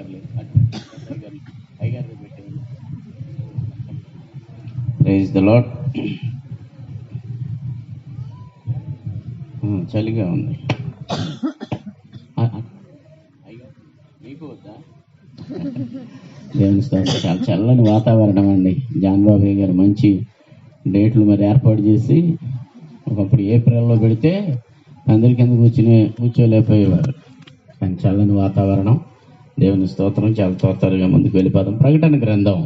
అక్కర్లేదు. టైగర్ పెట్టేది. Praise the Lord. చలిగా ఉంది. మీకు వద్దా? దేవుని స్తోత్రం. చాలా చల్లని వాతావరణం అండి. జాన్ బాబయ్య గారు మంచి డేట్లు మరి ఏర్పాటు చేసి ఒకప్పుడు ఏప్రిల్లో పెడితే అందరి కింద కూర్చోలేకపోయేవారు. కానీ చల్లని వాతావరణం. దేవుని స్తోత్రం. చాలా త్వరగా ముందుకు వెళ్ళిపోదాం. ప్రకటన గ్రంథం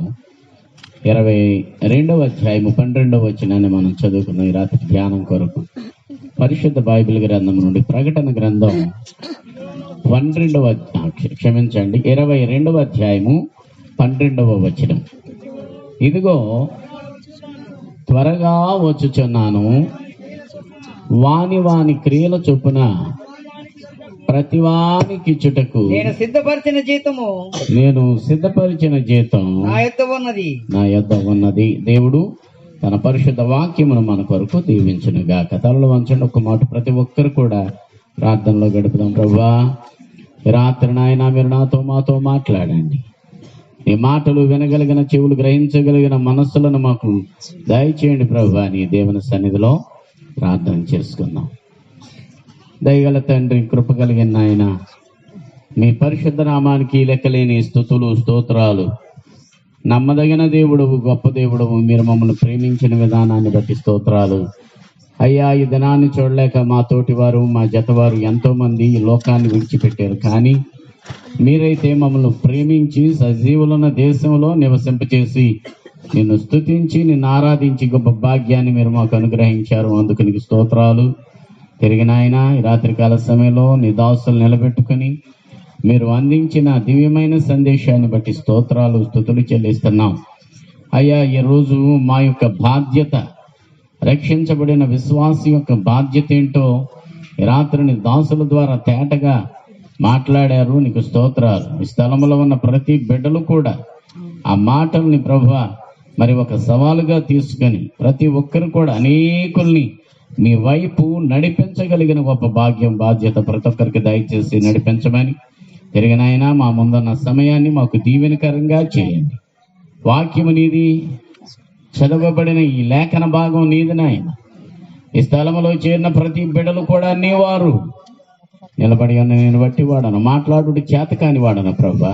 22వ అధ్యాయము 12వ వచనాన్ని మనం చదువుకున్నాం ఈ రాత్రి ధ్యానం కొరకు. పరిశుద్ధ బైబిల్ గ్రంథం నుండి ప్రకటన గ్రంథం 22వ క్షమించండి 22వ అధ్యాయము 12వ వచనం. ఇదిగో త్వరగా వచ్చుచున్నాను, వాని వాని క్రియల చొప్పున ప్రతివానికి చుటకు నేను సిద్ధపరిచిన జీతం నా యొద్ద ఉన్నది. దేవుడు తన పరిశుద్ధ వాక్యమును మన కొరకు దీవించును గాక. తలలు వంచండి. ఒక మాట ప్రతి ఒక్కరు కూడా ప్రార్థనలో గడుపుదాం. ప్రభువా, రాత్రి నాయన మీరు నాతో మాతో మాట్లాడండి. నీ మాటలు వినగలిగిన చెవులు, గ్రహించగలిగిన మనస్సులను మాకు దయచేయండి ప్రభువా. నీ దేవుని సన్నిధిలో ప్రార్థన చేసుకుందాం. దయగల తండ్రి, కృప కలిగిన ఆయన, మీ పరిశుద్ధ నామానికి లెక్కలేని స్థుతులు స్తోత్రాలు. నమ్మదగిన దేవుడవు, గొప్ప దేవుడవు, మీరు మమ్మల్ని ప్రేమించిన విధానాన్ని బట్టి స్తోత్రాలు అయ్యా. ఈ దినాన్ని చూడలేక మా తోటివారు, మా జతవారు ఎంతో మంది ఈ లోకాన్ని విడిచిపెట్టారు. కానీ మీరైతే మమ్మల్ని ప్రేమించి సజీవులున్న దేశంలో నివసింపచేసి నిన్ను స్తుతించి నిన్ను ఆరాధించి గొప్ప భాగ్యాన్ని మీరు మాకు అనుగ్రహించారు. అందుకు నీకు స్తోత్రాలు. తిరిగిన ఆయన ఈ రాత్రికాల సమయంలో నీ దాసులు నిలబెట్టుకుని మీరు అందించిన దివ్యమైన సందేశాన్ని బట్టి స్తోత్రాలు స్తుతులు చెల్లిస్తున్నాం అయ్యా. ఈరోజు మా యొక్క బాధ్యత, రక్షించబడిన విశ్వాసి యొక్క బాధ్యత ఏంటో ఈ రాత్రిని దాసుల ద్వారా తేటగా మాట్లాడారు. నీకు స్తోత్రాలు. ఈ స్థలంలో ఉన్న ప్రతి బిడ్డలు కూడా ఆ మాటల్ని ప్రభువా మరి ఒక సవాలుగా తీసుకొని ప్రతి ఒక్కరు కూడా అనేకుల్ని మీ వైపు నడిపించగలిగిన గొప్ప భాగ్యం, బాధ్యత ప్రతి ఒక్కరికి దయచేసి నడిపించమని తిరిగిన ఆయన మా ముందున్న సమయాన్ని మాకు దీవెనకరంగా చేయండి. వాక్యము నీది, చదవబడిన ఈ లేఖన భాగం నీది నాయన. ఈ స్థలంలో చేరిన ప్రతి బిడ్డలు కూడా నీ వారు. నిలబడి ఉన్న నేను బట్టి వాడను, మాట్లాడు చేత కాని వాడను ప్రభా.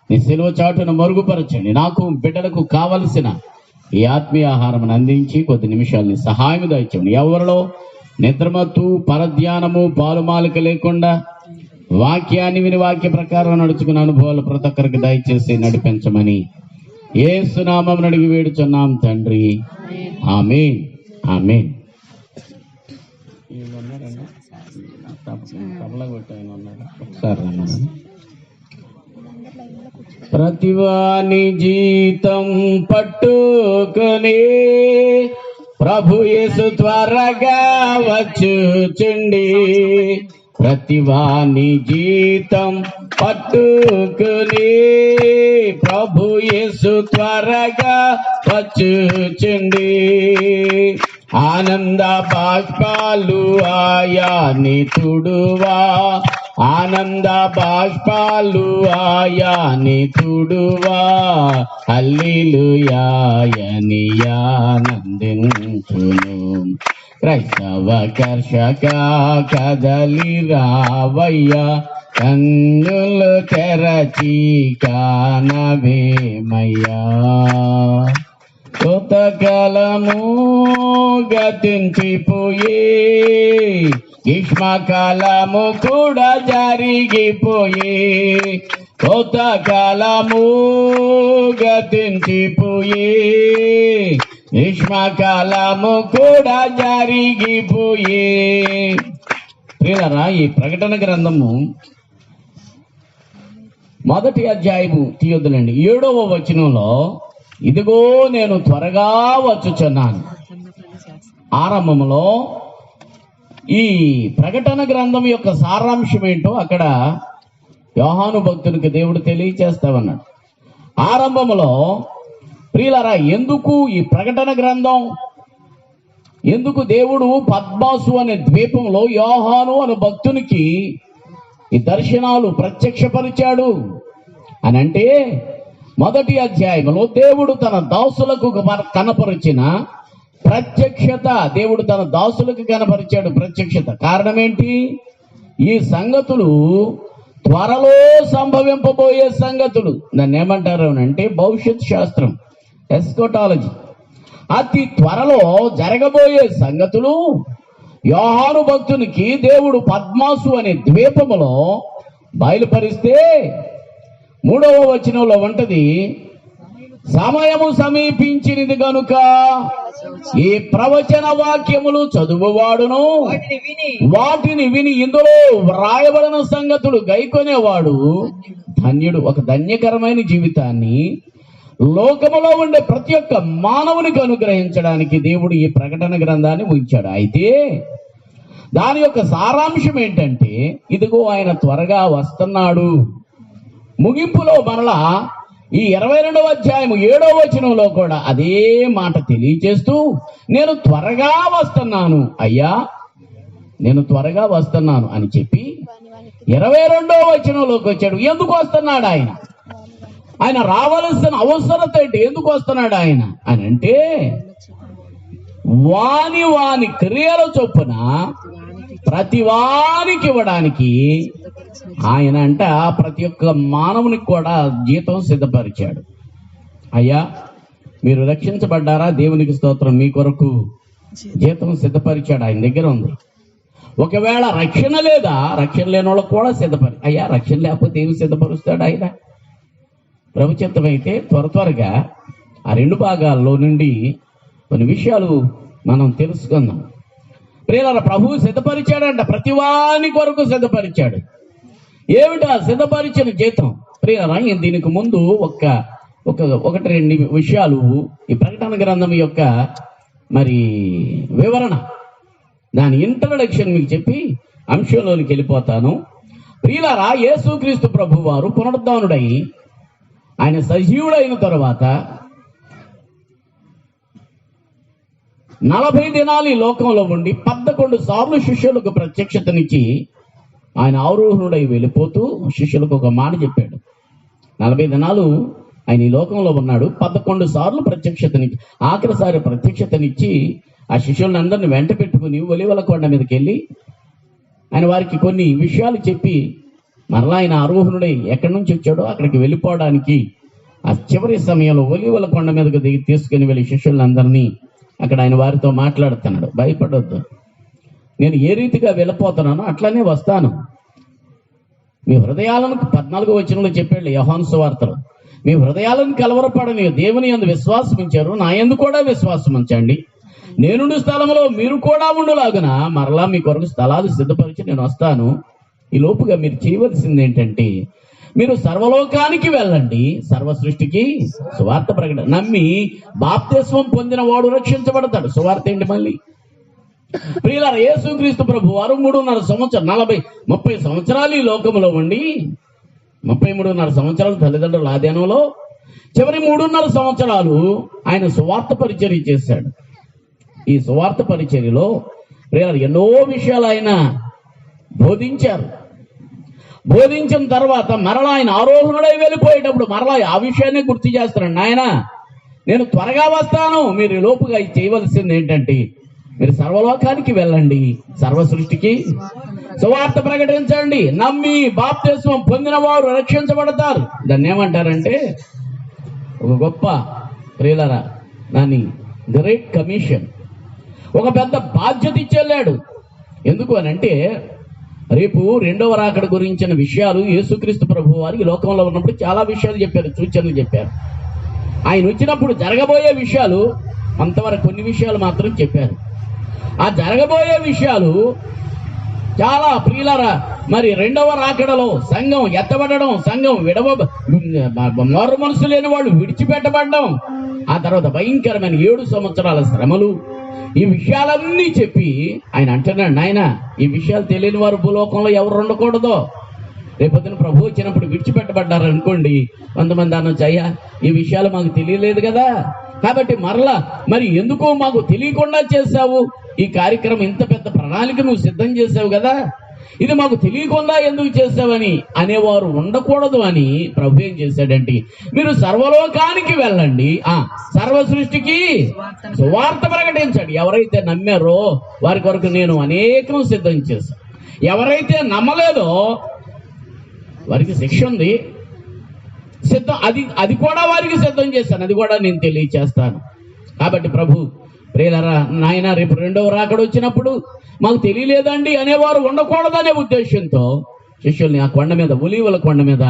నీ సెలవు చాటును మరుగుపరచండి. నాకు బిడ్డలకు కావలసిన ఈ ఆత్మీయ ఆహారం అందించి కొద్ది నిమిషాలని సహాయం దయచండి. ఎవరిలో నిద్రమత్తు, పరధ్యానము, పాలుమాలిక లేకుండా వాక్యాన్ని విని వాక్య ప్రకారం నడుచుకున్న అనుభవాలు ప్రతి ఒక్కరికి దయచేసి నడిపించమని యేసు నామమున అడిగి వేడుచున్నాం తండ్రి. ఆమేన్, ఆమేన్. ప్రతివాని జీతం పట్టుకొని ప్రభు యేసు త్వరగా వచ్చుచుండి. ప్రతివాని జీతం పట్టుకొని ప్రభు యేసు త్వరగా వచ్చుచుండి. ఆనంద బాష్పాలు ఆయాని తుడువా, ఆనంద బాష్పాలు ఆయాని తుడువా. హల్లెలూయా అని ఆనందించును. క్రైస్తవ కర్షక కదలి రావయ్యా, కన్నులు తెరచి కానవేమయ్యా. కృతకాలము గతించిపోయే, గ్రీష్మకాలము కూడా జరిగిపోయే. కృతకాలము గతించిపోయే, గ్రీష్మకాలము కూడా జరిగిపోయే. ప్రియులారా, ఈ ప్రకటన గ్రంథము 1వ అధ్యాయము తీయొద్దులండి 7వ వచనంలో ఇదిగో నేను త్వరగా వచ్చుచున్నాను. ఆరంభంలో ఈ ప్రకటన గ్రంథం యొక్క సారాంశం ఏంటో అక్కడ యోహాను భక్తునికి దేవుడు తెలియచేస్తామన్నాడు. ఆరంభంలో ప్రియులారా, ఎందుకు ఈ ప్రకటన గ్రంథం, ఎందుకు దేవుడు పద్మాసు అనే ద్వీపంలో యోహాను అనే భక్తునికి ఈ దర్శనాలు ప్రత్యక్షపరిచాడు? అని అంటే మొదటి అధ్యాయంలో దేవుడు తన దాసులకు కనపరిచిన ప్రత్యక్షత, దేవుడు తన దాసులకు కనపరిచాడు ప్రత్యక్షత. కారణం ఏంటి? ఈ సంగతులు త్వరలో సంభవింపబోయే సంగతులు. దాన్ని ఏమంటారు అంటే భవిష్యత్ శాస్త్రం, ఎస్కోటాలజీ. అతి త్వరలో జరగబోయే సంగతులు యోహాను భక్తునికి దేవుడు పద్మాసు అనే ద్వీపములో బయలుపరిస్తే 3వ వచనంలో ఉంటది, సమయము సమీపించినది గనుక ఈ ప్రవచన వాక్యములు చదువువాడును వాటిని విని ఇందులో వ్రాయబడిన సంగతులు గైకొనేవాడు ధన్యుడు. ఒక ధన్యకరమైన జీవితాన్ని లోకములో ఉండే ప్రతి ఒక్క మానవునికి అనుగ్రహించడానికి దేవుడు ఈ ప్రకటన గ్రంథాన్ని ఉంచాడు. అయితే దాని యొక్క సారాంశం ఏంటంటే, ఇదిగో ఆయన త్వరగా వస్తున్నాడు. ముగింపులో మరలా ఈ 22వ అధ్యాయం 7వ వచనంలో కూడా అదే మాట తెలియజేస్తూ, నేను త్వరగా వస్తున్నాను అయ్యా, నేను త్వరగా వస్తున్నాను అని చెప్పి 22వ వచనంలోకి వచ్చాడు. ఎందుకు వస్తున్నాడు ఆయన? ఆయన రావాల్సిన అవసరత ఏంటి? ఎందుకు వస్తున్నాడు ఆయన అని అంటే, వాని క్రియల చొప్పున ప్రతి వానికి ఇవ్వడానికి ఆయన అంట ప్రతి ఒక్క మానవునికి కూడా జీతం సిద్ధపరిచాడు. అయ్యా, మీరు రక్షించబడ్డారా? దేవునికి స్తోత్రం. మీ కొరకు జీతం సిద్ధపరిచాడు, ఆయన దగ్గర ఉంది. ఒకవేళ రక్షణ లేదా, రక్షణ లేని వాళ్ళకు కూడా అయ్యా, రక్షణ లేకపోతే ఏమి సిద్ధపరుస్తాడు ఆయన? ప్రభుత్వమైతే త్వరగా ఆ 2 భాగాల్లో నుండి కొన్ని విషయాలు మనం తెలుసుకుందాం. ప్రియులారా, ప్రభువు సిద్ధపరిచాడంట, ప్రతి వాని కొరకు సిద్ధపరిచాడు. ఏమిటా సిద్ధపరిచిన జీతం? ప్రియులారా, దీనికి ముందు ఒకటి 2 విషయాలు ఈ ప్రకటన గ్రంథం యొక్క మరి వివరణ, దాని ఇంట్రడక్షన్ మీకు చెప్పి అంశంలోనికి వెళ్ళిపోతాను. ప్రియులారా, యేసుక్రీస్తు ప్రభు వారు పునరుద్ధానుడై ఆయన సజీవుడైన తరువాత 40 దినాలు ఈ లోకంలో ఉండి 11 సార్లు శిష్యులకు ప్రత్యక్షతనిచ్చి ఆయన ఆరోహణుడై వెళ్ళిపోతూ శిష్యులకు ఒక మాట చెప్పాడు. 40 దినాలు ఆయన ఈ లోకంలో ఉన్నాడు, 11 సార్లు ప్రత్యక్షతనిచ్చి, ఆఖరిసారి ప్రత్యక్షతనిచ్చి ఆ శిష్యులందరినీ వెంట పెట్టుకుని ఒలీవల కొండ మీదకి వెళ్ళి ఆయన వారికి కొన్ని విషయాలు చెప్పి మరలా ఆయన ఆరోహణుడై ఎక్కడి నుంచి వచ్చాడో అక్కడికి వెళ్ళిపోవడానికి ఆ చివరి సమయంలో ఒలీవల కొండ మీదకు దిగి తీసుకుని వెళ్ళి శిష్యులందరినీ అక్కడ ఆయన వారితో మాట్లాడుతున్నాడు. భయపడొద్దు, నేను ఏ రీతిగా వెళ్ళిపోతున్నానో అట్లానే వస్తాను. మీ హృదయాలను 14వ వచనంలో చెప్పాడు యోహాను సువార్తలో, మీ హృదయాలను కలవరపడని దేవుని యందు విశ్వాసం ఉంచారు, నా యందు కూడా విశ్వాసం ఉంచండి. నేనుండు స్థలంలో మీరు కూడా ఉండులాగున మరలా మీ కొరకు స్థలాలు సిద్ధపరిచి నేను వస్తాను. ఈ లోపుగా మీరు చేయవలసింది ఏంటంటే, మీరు సర్వలోకానికి వెళ్ళండి, సర్వ సృష్టికి సువార్త ప్రకటన. నమ్మి బాప్తిస్మం పొందిన వాడు రక్షించబడతాడు. సువార్త ఏంటి? మళ్ళీ ప్రియులారా, యేసుక్రీస్తు ప్రభు వారు 3.5 సంవత్సరాలు 30 సంవత్సరాలు ఈ లోకంలో ఉండి 33.5 సంవత్సరాలు తల్లిదండ్రుల ఆధీనంలో, చివరి 3.5 సంవత్సరాలు ఆయన సువార్త పరిచర్య చేశాడు. ఈ సువార్త పరిచర్యలో ప్రియులారా ఎన్నో విషయాలు ఆయన బోధించారు. బోధించిన తర్వాత మరలా ఆయన ఆరోహణుడై వెళ్ళిపోయేటప్పుడు మరలా ఆ విషయాన్ని గుర్తు చేస్తాడు. నాయన, నేను త్వరగా వస్తాను, మీరు లోపుగా చేయవలసింది ఏంటంటే, మీరు సర్వలోకానికి వెళ్ళండి, సర్వ సృష్టికి సువార్త ప్రకటించండి, నమ్మి బాప్తిస్మం పొందిన వారు రక్షించబడతారు. దాన్ని ఏమంటారంటే, ఒక గొప్ప ప్రియులారా దాన్ని గ్రేట్ కమిషన్, ఒక పెద్ద బాధ్యత ఇచ్చెళ్ళాడు. ఎందుకు అని అంటే, రేపు 2వ రాకడ గురించిన విషయాలు యేసుక్రీస్తు ప్రభు వారికి లోకంలో ఉన్నప్పుడు చాలా విషయాలు చెప్పారు, సూచనలు చెప్పారు. ఆయన వచ్చినప్పుడు జరగబోయే విషయాలు అంతవరకు కొన్ని విషయాలు మాత్రం చెప్పారు. ఆ జరగబోయే విషయాలు చాలా ప్రియులారా, మరి 2వ రాకడలో సంఘం ఎత్తబడడం, సంఘం మారు మనసు లేని వాళ్ళు విడిచిపెట్టబడడం, ఆ తర్వాత భయంకరమైన 7 సంవత్సరాల శ్రమలు, ఈ విషయాలన్నీ చెప్పి ఆయన అంటున్నాడు, నాయన, ఈ విషయాలు తెలియని వారు భూలోకంలో ఎవరు ఉండకూడదో. రేపొద్దున ప్రభు వచ్చినప్పుడు విడిచిపెట్టబడ్డారు అనుకోండి, కొంతమంది అనొచ్చు, అయ్యా ఈ విషయాలు మాకు తెలియలేదు కదా, కాబట్టి మరలా మరి ఎందుకు మాకు తెలియకుండా చేశావు? ఈ కార్యక్రమం ఇంత పెద్ద ప్రణాళిక నువ్వు సిద్ధం చేసావు కదా, ఇది మాకు తెలియకుండా ఎందుకు చేసావని అనేవారు ఉండకూడదు అని ప్రభు ఏం చేశాడంటే, మీరు సర్వలోకానికి వెళ్ళండి, సర్వ సృష్టికి సువార్త ప్రకటించండి. ఎవరైతే నమ్మారో వారి కొరకు నేను అనేకం సిద్ధం చేశాను. ఎవరైతే నమ్మలేదో వారికి శిక్ష ఉంది, సిద్ధం అది కూడా వారికి సిద్ధం చేశాను, అది కూడా నేను తెలియచేస్తాను. కాబట్టి ప్రభు ప్రియులారా, నాయన రేపు రెండవ రాకడ వచ్చినప్పుడు మాకు తెలియలేదండి అనేవారు ఉండకూడదనే ఉద్దేశంతో శిష్యుల్ని ఆ కొండ మీద, ఒలీవల కొండ మీద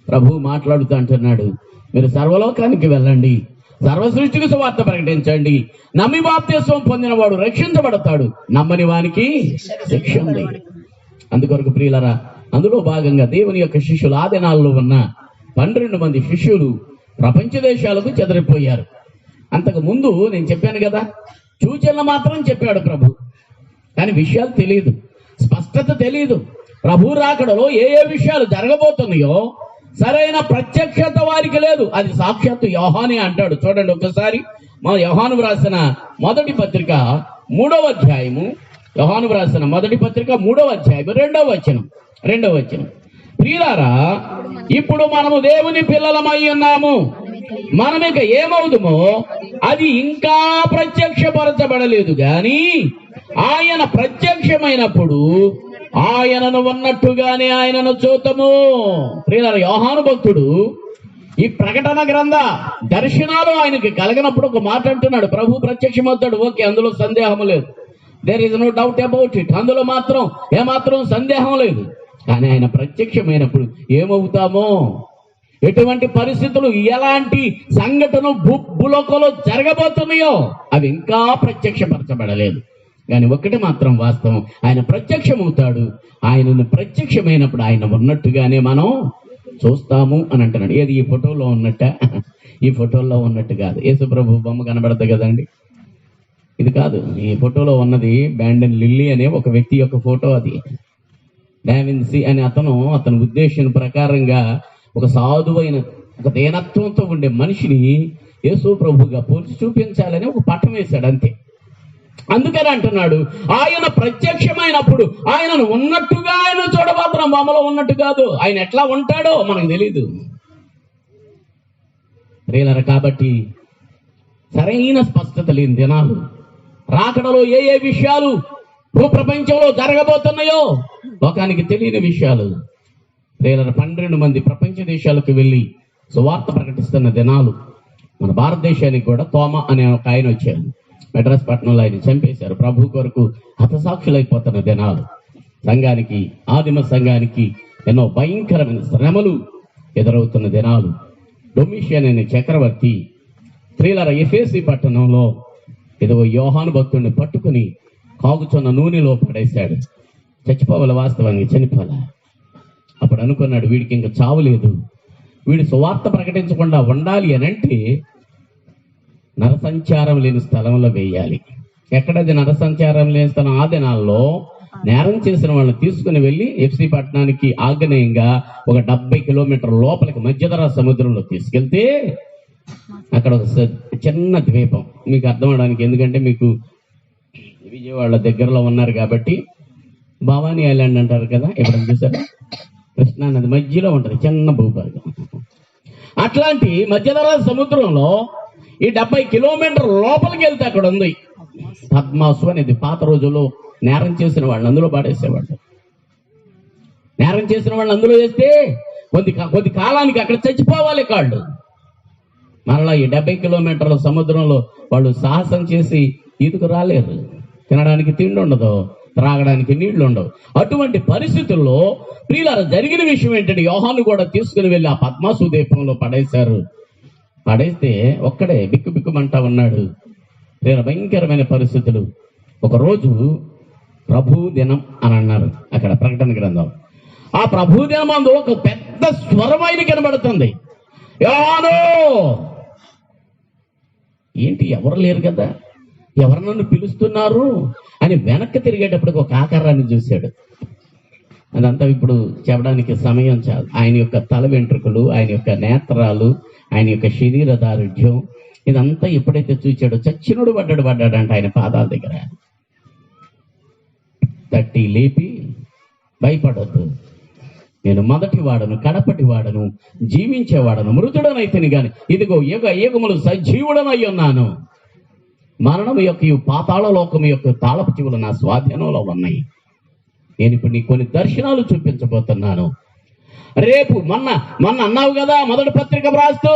ప్రభు మాట్లాడుతూ అంటున్నాడు, మీరు సర్వలోకానికి వెళ్ళండి, సర్వ సృష్టికి సువార్త ప్రకటించండి, నమ్మి బాప్తిస్మం పొందిన వాడు రక్షించబడతాడు, నమ్మని వానికి శిక్ష ఉంది. అందుకొరకు ప్రియులారా, అందులో భాగంగా దేవుని యొక్క శిష్యులు, ఆ దినాల్లో ఉన్న 12 మంది శిష్యులు ప్రపంచ దేశాలకు చెదరిపోయారు. అంతకు ముందు నేను చెప్పాను కదా, సూచనలు మాత్రం చెప్పాడు ప్రభు, కానీ విషయాలు తెలియదు, స్పష్టత తెలియదు. ప్రభు రాకడలో ఏ ఏ విషయాలు జరగబోతున్నాయో సరైన ప్రత్యక్షత వారికి లేదు. అది సాక్షాత్తు యోహానే అంటాడు. చూడండి ఒకసారి మా యోహాను వ్రాసిన మొదటి పత్రిక 3వ అధ్యాయము, యోహాను వ్రాసిన మొదటి పత్రిక 3వ అధ్యాయము 2వ వచనం. ప్రియులారా, ఇప్పుడు మనము దేవుని పిల్లలమై ఉన్నాము, మనమిక ఏమవుదుమో అది ఇంకా ప్రత్యక్షపరచబడలేదు గాని ఆయన ప్రత్యక్షమైనప్పుడు ఆయనను ఉన్నట్టుగానే ఆయనను చూతము. ప్రియులారా, యోహాను భక్తుడు ఈ ప్రకటన గ్రంథ దర్శనాలు ఆయనకి కలిగినప్పుడు ఒక మాట అంటున్నాడు, ప్రభు ప్రత్యక్షమవుతాడు, ఓకే, అందులో సందేహం లేదు, there is no doubt about it, అందులో మాత్రం ఏమాత్రం సందేహం లేదు. కానీ ఆయన ప్రత్యక్షమైనప్పుడు ఏమవుతామో, ఎటువంటి పరిస్థితులు, ఎలాంటి సంఘటనలు భూలోకంలో జరగబోతున్నాయో అవి ఇంకా ప్రత్యక్షపరచబడలేదు. కానీ ఒకటి మాత్రం వాస్తవం, ఆయన ప్రత్యక్షమవుతాడు, ఆయనను ప్రత్యక్షమైనప్పుడు ఆయన ఉన్నట్టుగానే మనం చూస్తాము అని అంటున్నాడు. ఏది ఈ ఫోటోలో ఉన్నట్ట? ఈ ఫోటోలో ఉన్నట్టు కాదు. యేసుప్రభు బొమ్మ కనబడదు కదండి, ఇది కాదు. ఈ ఫోటోలో ఉన్నది బ్యాండన్ లిల్లీ అనే ఒక వ్యక్తి యొక్క ఫోటో. అది డావిన్సీ అనే అతని ఉద్దేశం ప్రకారంగా ఒక సాధువైన, ఒక దీనత్వంతో ఉండే మనిషిని యేసు ప్రభుగా పోల్చి చూపించాలని ఒక పట్టం వేశాడు, అంతే. అందుకని అంటున్నాడు, ఆయన ప్రత్యక్షమైనప్పుడు ఆయనను ఉన్నట్టుగా ఆయన చూడబోతున్నాం, బొమ్మలో ఉన్నట్టు కాదు. ఆయన ఎట్లా ఉంటాడో మనకు తెలీదు ప్రియులారా. కాబట్టి సరైన స్పష్టత లేని దినాలు, రాకడలో ఏ ఏ విషయాలు భూప్రపంచంలో జరగబోతున్నాయో లోకానికి తెలియని విషయాలు. ప్రియులారా, 12 మంది ప్రపంచ దేశాలకు వెళ్ళి సువార్త ప్రకటిస్తున్న దినాలు. మన భారతదేశానికి కూడా తోమ అనే ఒక ఆయన వచ్చారు, మెడ్రాస్ పట్టణంలో ఆయన చంపేశారు. ప్రభు కొరకు హతసాక్షులైపోతున్న దినాలు. సంఘానికి, ఆదిమ సంఘానికి ఎన్నో భయంకరమైన శ్రమలు ఎదురవుతున్న దినాలు. డొమిషియన్ అనే చక్రవర్తి ప్రియులారా ఎఫెసీ పట్టణంలో ఏదో యోహాను భక్తుడిని పట్టుకుని కాగుచున్న నూనెలో పడేశాడు. చచ్చిపోవాలి, వాస్తవానికి చనిపోలే. అప్పుడు అనుకున్నాడు, వీడికి ఇంకా చావు లేదు, వీడి సువార్త ప్రకటించకుండా ఉండాలి అని అంటే నరసంచారం లేని స్థలంలో వేయాలి. ఎక్కడది నరసంచారం లేని స్థలం? ఆ దినాల్లో నేరం చేసిన వాళ్ళని తీసుకుని వెళ్ళి ఎఫ్సి పట్టణానికి ఆగ్నేయంగా ఒక 70 కిలోమీటర్ల లోపలికి మధ్యధరా సముద్రంలో తీసుకెళ్తే అక్కడ ఒక చిన్న ద్వీపం, మీకు అర్థం అవడానికి, ఎందుకంటే మీకు విజయవాడ దగ్గరలో ఉన్నారు కాబట్టి భవానీ ఐలాండ్ అంటారు కదా, ఎప్పుడైనా చూసారు? కృష్ణా నది మధ్యలో ఉంటుంది చిన్న భూభాగం. అట్లాంటి మధ్యధరా సముద్రంలో ఈ 70 కిలోమీటర్ల లోపలికి వెళ్తే అక్కడ ఉంది పద్మాసు అనేది. పాత రోజుల్లో నేరం చేసిన వాళ్ళని అందులో పాడేసేవాళ్ళు. నేరం చేసిన వాళ్ళని అందులో వేస్తే కొద్ది కాలానికి అక్కడ చచ్చిపోవాలి కాళ్ళు. మరలా ఈ 70 కిలోమీటర్ల సముద్రంలో వాళ్ళు సాహసం చేసి ఈదుకు రాలేరు. తినడానికి తిండి ఉండదు, త్రాగడానికి నీళ్లు ఉండవు. అటువంటి పరిస్థితుల్లో ప్రియులారా జరిగిన విషయం ఏంటంటే, యోహాను కూడా తీసుకుని వెళ్ళి ఆ పద్మాసు ద్వీపంలో పడేశారు. పడేస్తే ఒక్కడే బిక్కుబిక్కుమంటా ఉన్నాడు. భయంకరమైన పరిస్థితులు. ఒకరోజు ప్రభు దినం అని అన్నారు అక్కడ ప్రకటన గ్రంథం. ఆ ప్రభు దినం అందు ఒక పెద్ద స్వరం ఆయన కనబడుతుంది, యోహాను. ఏంటి, ఎవరు లేరు కదా, ఎవరు నన్ను పిలుస్తున్నారు అని వెనక్కి తిరిగేటప్పటికి ఒక ఆకారాన్ని చూశాడు. అదంతా ఇప్పుడు చెప్పడానికి సమయం చాలు. ఆయన యొక్క తల వెంట్రుకలు, ఆయన యొక్క నేత్రాలు, ఆయన యొక్క శరీర దారుఢ్యం, ఇదంతా ఎప్పుడైతే చూచాడో చచ్చినోడు పడ్డాడంట ఆయన పాదాల దగ్గర. తట్టి లేపి భయపడొద్దు. నేను మొదటి వాడను, కడపటి వాడను, జీవించేవాడను, మృతుడనైతేని గాని ఇదిగో యుగ యుగములు సజీవుడనై ఉన్నాను. మరణం యొక్క పాతాళ లోకం యొక్క తాళపు చెవులు నా స్వాధీనంలో ఉన్నాయి. నేను ఇప్పుడు నీకు కొన్ని దర్శనాలు చూపించబోతున్నాను. రేపు మొన్న అన్నావు కదా మొదటి పత్రిక వ్రాస్తూ,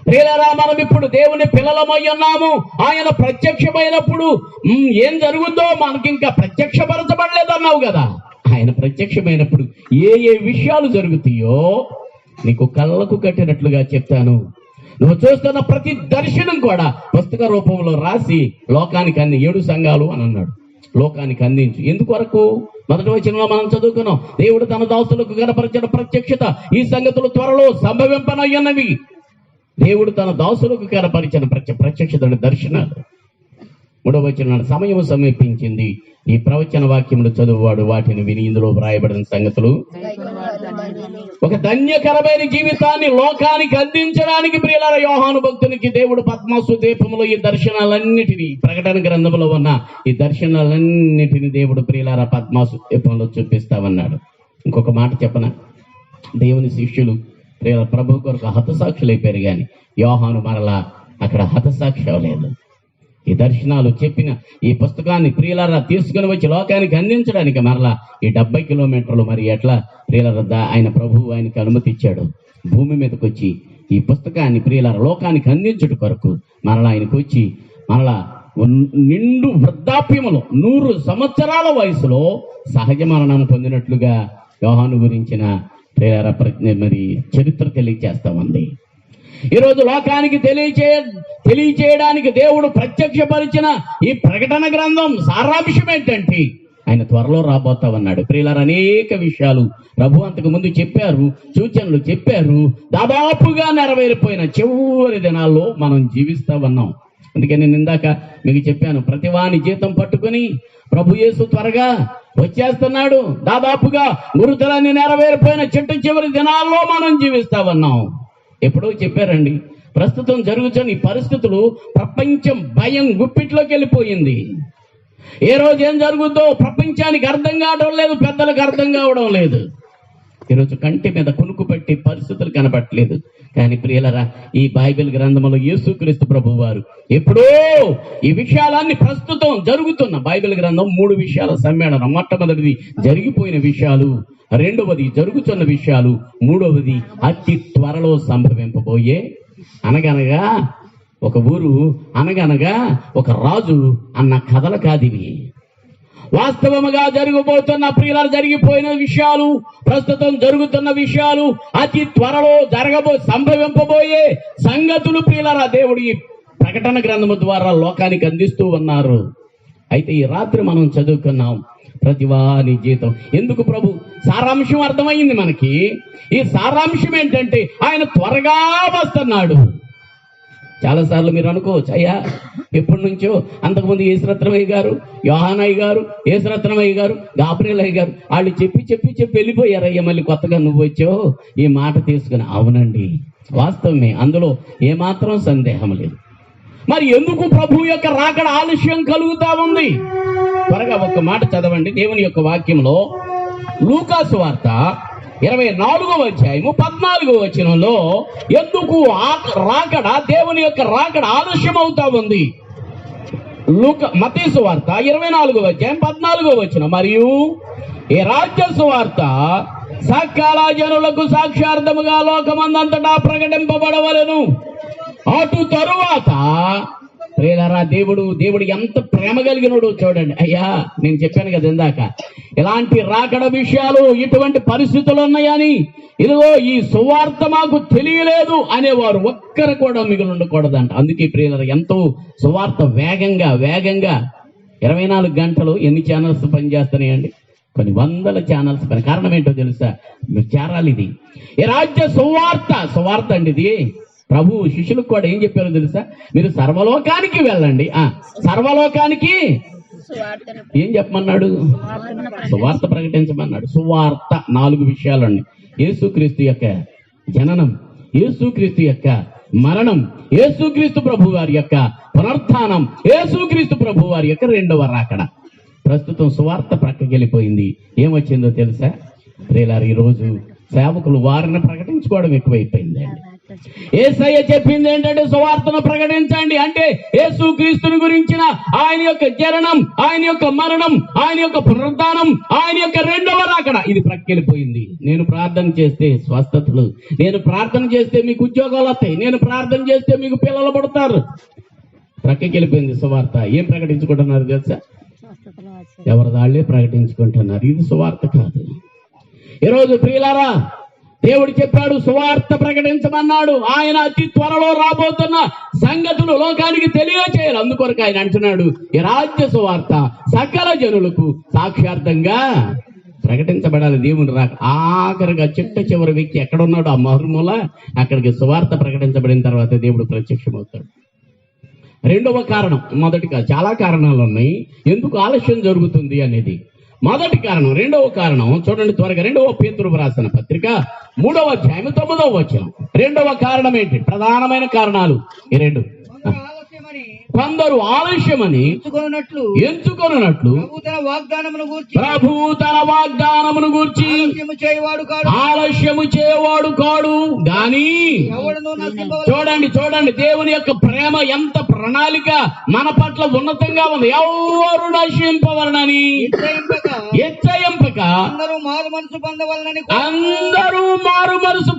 ప్రియులారా మనం ఇప్పుడు దేవుని పిల్లలమై ఉన్నాము. ఆయన ప్రత్యక్షమైనప్పుడు ఏం జరుగుతుందో మనకి ఇంకా ప్రత్యక్షపరచబడలేదన్నావు కదా. ఆయన ప్రత్యక్షమైనప్పుడు ఏ ఏ విషయాలు జరుగుతాయో నీకు కళ్ళకు కట్టినట్లుగా చెప్తాను. నువ్వు చూస్తున్న ప్రతి దర్శనం కూడా పుస్తక రూపంలో రాసి లోకానికి 7 సంఘాలు అని అన్నాడు. లోకానికి అందించు. ఎందుకొరకు? మొదటి వచనంలో మనం చదువుకున్నాం, దేవుడు తన దాసులకు కనపరిచిన ప్రత్యక్షత ఈ సంగతులు త్వరలో సంభవింపనయ్యున్నవి. దేవుడు తన దాసులకు కనపరిచిన ప్రత్యక్షత దర్శనాలు. 3వ వచనం, సమయం సమీపించింది, ఈ ప్రవచన వాక్యములు చదువువాడు వాటిని విని ఇందులో వ్రాయబడిన సంగతులు ఒక ధన్యకరమైన జీవితాన్ని లోకానికి అందించడానికి ప్రియులారా యోహాను భక్తునికి దేవుడు పద్మాసు దీపములో ఈ దర్శనాలన్నిటినీ, ప్రకటన గ్రంథంలో ఉన్న ఈ దర్శనాలన్నిటినీ దేవుడు ప్రియులారా పద్మాసు దీపంలో చూపిస్తామన్నాడు. ఇంకొక మాట చెప్పనా, దేవుని శిష్యులు ప్రియుల ప్రభు కొరకు హతసాక్షులైపోయారు కానీ యోహాను మరలా అక్కడ హతసాక్షి అవ్వలేదు. ఈ దర్శనాలు చెప్పిన ఈ పుస్తకాన్ని ప్రియులారా తీసుకుని వచ్చి లోకానికి అందించడానికి మరలా ఈ 70 కిలోమీటర్లు మరి ఎట్లా ప్రియులారా ఆయన ప్రభువు ఆయనకి అనుమతి ఇచ్చాడు. భూమి మీదకి వచ్చి ఈ పుస్తకాన్ని ప్రియులారా లోకానికి అందించుట కొరకు మరలా ఆయనకు వచ్చి మరలా నిండు వృద్ధాప్యములో 100 సంవత్సరాల వయసులో సహజ మరణం పొందినట్లుగా యోహాను గురించిన ప్రియులారా మరి చరిత్ర తెలియజేస్తామంది. ఈరోజు లోకానికి తెలియచేయడానికి దేవుడు ప్రత్యక్షపరిచిన ఈ ప్రకటన గ్రంథం సారాంశం ఏంటంటే ఆయన త్వరలో రాబోతామన్నాడు. ప్రియులారా అనేక విషయాలు ప్రభు అంతకు ముందు చెప్పారు, సూచనలు చెప్పారు. దాదాపుగా నెరవేరిపోయిన చివరి దినాల్లో మనం జీవిస్తా ఉన్నాం. అందుకే నేను ఇందాక మీకు చెప్పాను, ప్రతివాని జీతం పట్టుకుని ప్రభు యేసు త్వరగా వచ్చేస్తున్నాడు. దాదాపుగా మృతులన్నీ నెరవేరిపోయిన చివరి దినాల్లో మనం జీవిస్తా ఉన్నాం. ఎప్పుడో చెప్పారండి, ప్రస్తుతం జరుగుతున్న ఈ పరిస్థితులు ప్రపంచం భయం గుప్పిట్లోకి వెళ్ళిపోయింది. ఏ రోజు ఏం జరుగుతుందో ప్రపంచానికి అర్థం కావడం లేదు, పెద్దలకు అర్థం కావడం లేదు. ఈరోజు కంటి మీద కునుకు పెట్టి పరిస్థితులు కనబట్టలేదు. కానీ ప్రియులరా ఈ బైబిల్ గ్రంథంలో యేసుక్రీస్తు ప్రభు వారు ఎప్పుడో ఈ విషయాలన్నీ ప్రస్తుతం జరుగుతున్న బైబిల్ గ్రంథం 3 విషయాల సమ్మేళనం. మొట్టమొదటిది జరిగిపోయిన విషయాలు, రెండవది జరుగుతున్న విషయాలు, మూడవది అతి త్వరలో సంభవింపబోయే. అనగనగా ఒక ఊరు, అనగనగా ఒక రాజు అన్న కథలు కాదివి. వాస్తవముగా జరగబోతున్న ప్రియులారా జరిగిపోయిన విషయాలు, ప్రస్తుతం జరుగుతున్న విషయాలు, అతి త్వరలో సంభవింపబోయే సంగతులు ప్రియులారా దేవుడు ఈ ప్రకటన గ్రంథము ద్వారా లోకానికి అందిస్తూ ఉన్నారు. అయితే ఈ రాత్రి మనం చదువుకున్నాం ప్రతివాని జీతం. ఎందుకు ప్రభు సారాంశం అర్థమైంది మనకి. ఈ సారాంశం ఏంటంటే ఆయన త్వరగా వస్తున్నాడు. చాలాసార్లు మీరు అనుకోవచ్చు, అయ్యా ఎప్పటి నుంచో అంతకుముందు యేసురత్నమయ్య గారు, యోహానయ్య గారు, యేసురత్నమయ్య గారు, గాబ్రియలయ్య గారు వాళ్ళు చెప్పి వెళ్ళిపోయారయ్యా, మళ్ళీ కొత్తగా నువ్వు వచ్చావు ఈ మాట తీసుకుని. అవునండి, వాస్తవమే, అందులో ఏమాత్రం సందేహం లేదు. మరి ఎందుకు ప్రభు యొక్క రాకడ ఆలస్యం కలుగుతా ఉంది? త్వరగా ఒక మాట చదవండి దేవుని యొక్క వాక్యంలో. లూకాసు వార్త 24వ అధ్యాయము 14వ వచనంలో ఎందుకు రాకడ, దేవుని యొక్క రాకడ ఆలస్యం అవుతా ఉంది. మత్తయి సువార్త 24వ అధ్యాయం 14వ వచనం, మరియు ఈ రాజ్య సువార్త సకల జనులకు సాక్షార్థముగా లోకమందంతటా ప్రకటింపబడవలెను. అటు తరువాత ప్రియులారా దేవుడు ఎంత ప్రేమ కలిగినోడు చూడండి. అయ్యా నేను చెప్పాను కదా ఇందాక, ఇలాంటి రాకడ విషయాలు, ఇటువంటి పరిస్థితులు ఉన్నాయని, ఇదిగో ఈ సువార్త మాకు తెలియలేదు అనేవారు ఒక్కరు కూడా మిగిలి ఉండకూడదంట. అందుకే ప్రియులారా ఎంతో సువార్త వేగంగా 24 గంటలు ఎన్ని ఛానల్స్ పనిచేస్తున్నాయండి? కొన్ని వందల ఛానల్స్ పని. కారణం ఏంటో తెలుసా? మీరు చేరాలి. ఇది ఈ రాజ్య సువార్త అండి. ఇది ప్రభు శిష్యులకు కూడా ఏం చెప్పారో తెలుసా? మీరు సర్వలోకానికి వెళ్ళండి. సర్వలోకానికి ఏం చెప్పమన్నాడు? సువార్త ప్రకటించమన్నాడు. సువార్త 4 విషయాలండి. యేసుక్రీస్తు యొక్క జననం, యేసుక్రీస్తు యొక్క మరణం, యేసుక్రీస్తు ప్రభు వారి యొక్క పునరుత్థానం, యేసుక్రీస్తు ప్రభు వారి యొక్క రెండవ రాకడ. ప్రస్తుతం సువార్త ప్రక్కకి వెళ్ళిపోయింది. ఏమొచ్చిందో తెలుసా ప్రియులారా, ఈ రోజు సేవకులు వారిని ప్రకటించుకోవడం ఎక్కువైపోయిందండి. యేసయ్య చెప్పింది ఏంటంటే సువార్తను ప్రకటించండి, అంటే యేసు క్రీస్తుని గురించిన ఆయన యొక్క జననం, ఆయన యొక్క మరణం, ఆయన యొక్క పునరుద్ధానం, ఆయన యొక్క రెండవ రాకడ, ఇది ప్రక్కకెళ్ళిపోయింది. నేను ప్రార్థన చేస్తే స్వస్థతలు, నేను ప్రార్థన చేస్తే మీకు ఉద్యోగాలు వస్తాయి, నేను ప్రార్థన చేస్తే మీకు పిల్లలు పడతారు. ప్రక్కకెళ్ళిపోయింది సువార్త. ఏం ప్రకటించుకుంటున్నారు తెలుసా? ఎవరి దాళ్లే ప్రకటించుకుంటున్నారు. ఇది సువార్త కాదు. ఈరోజు ప్రియులారా, దేవుడు చెప్పాడు సువార్త ప్రకటించమన్నాడు. ఆయన అతి త్వరలో రాబోతున్న సంగతులు లోకానికి తెలియచేయాలి. అందుకొరకు ఆయన అంటున్నాడు, ఈ రాజ్య సువార్త సకల జనులకు సాక్షార్థంగా ప్రకటించబడాలి. దేవుని రాక ఆఖరిగా చిట్ట చివరి వ్యక్తి ఎక్కడున్నాడు, ఆ మరుమూల, అక్కడికి సువార్త ప్రకటించబడిన తర్వాత దేవుడు ప్రత్యక్షమవుతాడు. రెండవ కారణం, మొదటిగా చాలా కారణాలు ఉన్నాయి ఎందుకు ఆలస్యం జరుగుతుంది అనేది. మొదటి కారణం, రెండవ కారణం చూడండి త్వరగా. 2వ పేతురు రాసిన పత్రిక 3వ అధ్యాయం 9వ వచనం. రెండవ కారణం ఏంటి? ప్రధానమైన కారణాలు ఈ రెండు. కొందరు ఆలస్యమని ఎంచుకొనున్నట్లు ప్రభు తన వాగ్దానమును గూర్చి ఆలస్యము చేయవాడు కాడు గాని. చూడండి దేవుని యొక్క ప్రేమ ఎంత ప్రణాళిక మన పట్ల ఉన్నతంగా ఉంది. ఎవరు నశింపవలనని హెచ్చయింపక అందరూ మారు మనసు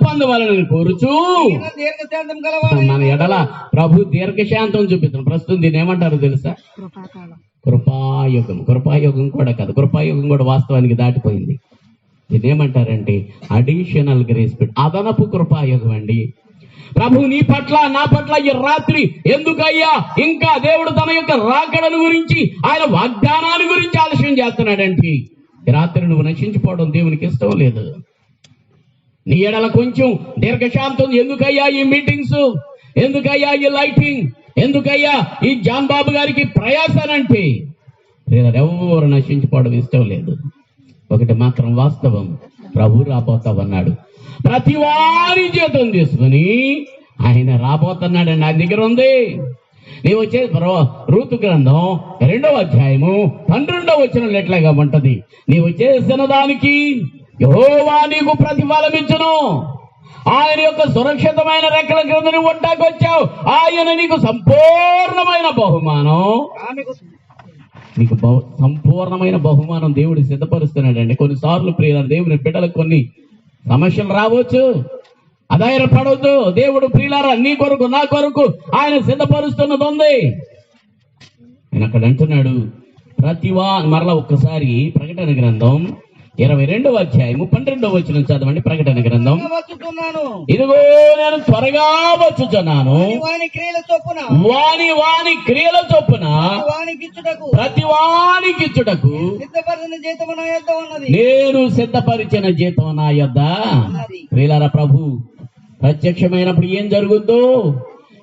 పొందవలనని కోరుచు మన ఎడల ప్రభు దీర్ఘశాంతం చూపిస్తాం. ప్రస్తుతం దీన్ని ఏమంటారు తెలుసా? కృపాయుగం. కృపాయుగం కూడా కాదు, కృపాయుగం కూడా వాస్తవానికి దాటిపోయింది. దీన్ని ఏమంటారంటే అడిషనల్ గ్రేస్ పీరియడ్, అదనపు కృపాయుగం అండి. ప్రభు నీ పట్ల నా పట్ల ఈ రాత్రి ఎందుకయ్యా ఇంకా దేవుడు తన యొక్క రాకడను గురించి, ఆయన వాగ్దానాన్ని గురించి ఆలస్యం చేస్తున్నాడంటే, ఈ రాత్రి నువ్వు నశించిపోవడం దేవునికి ఇష్టం లేదు. నీ ఎడల కొంచెం దీర్ఘశాంతం. ఎందుకయ్యా ఈ మీటింగ్స్, ఎందుకయ్యా ఈ లైటింగ్, ఎందుకయ్యా ఈ జాన్ బాబు గారికి ప్రయాసనంటే ఎవరు నశించిపోవడం ఇష్టం లేదు. ఒకటి మాత్రం వాస్తవం, ప్రభు రాబోతావన్నాడు. ప్రతి వారి జీతం తీసుకుని ఆయన రాబోతున్నాడండి. ఆయన దగ్గర ఉంది. నీవు వచ్చే రూతు గ్రంథం 2వ అధ్యాయము 12వ వచనం ఎట్లాగా ఉంటది, నీవు చేసిన దానికి యెహోవా నీకు ప్రతిఫలమిచ్చును. ఆయన యొక్క సురక్షితమైన రెక్కల క్రింద నువ్వు ఉంటాకొచ్చావు. ఆయన నీకు సంపూర్ణమైన బహుమానం, నీకు సంపూర్ణమైన బహుమానం దేవుడు సిద్ధపరుస్తున్నాడండి. కొన్నిసార్లు ప్రియులారా, దేవుని బిడ్డలకు కొన్ని సమస్యలు రావచ్చు, అధైర్యపడవద్దు. దేవుడు ప్రియులారా నీ కొరకు నా కొరకు ఆయన సిద్ధపరుస్తున్నది ఉంది. నేను అక్కడ అంటున్నాడు మరలా ఒక్కసారి ప్రకటన గ్రంథం 22వ అధ్యాయము 12వ వచనం చదవండి. ప్రకటన గ్రంథం, ఇదిగో నేను త్వరగా వచ్చుచున్నాను, వాని క్రియల చొప్పున ప్రతి వానికిచ్చుటకు నేను సిద్ధపరిచిన జీతం నా యొద్ద. ప్రియులారా, ప్రభు ప్రత్యక్షమైనప్పుడు ఏం జరుగుద్దో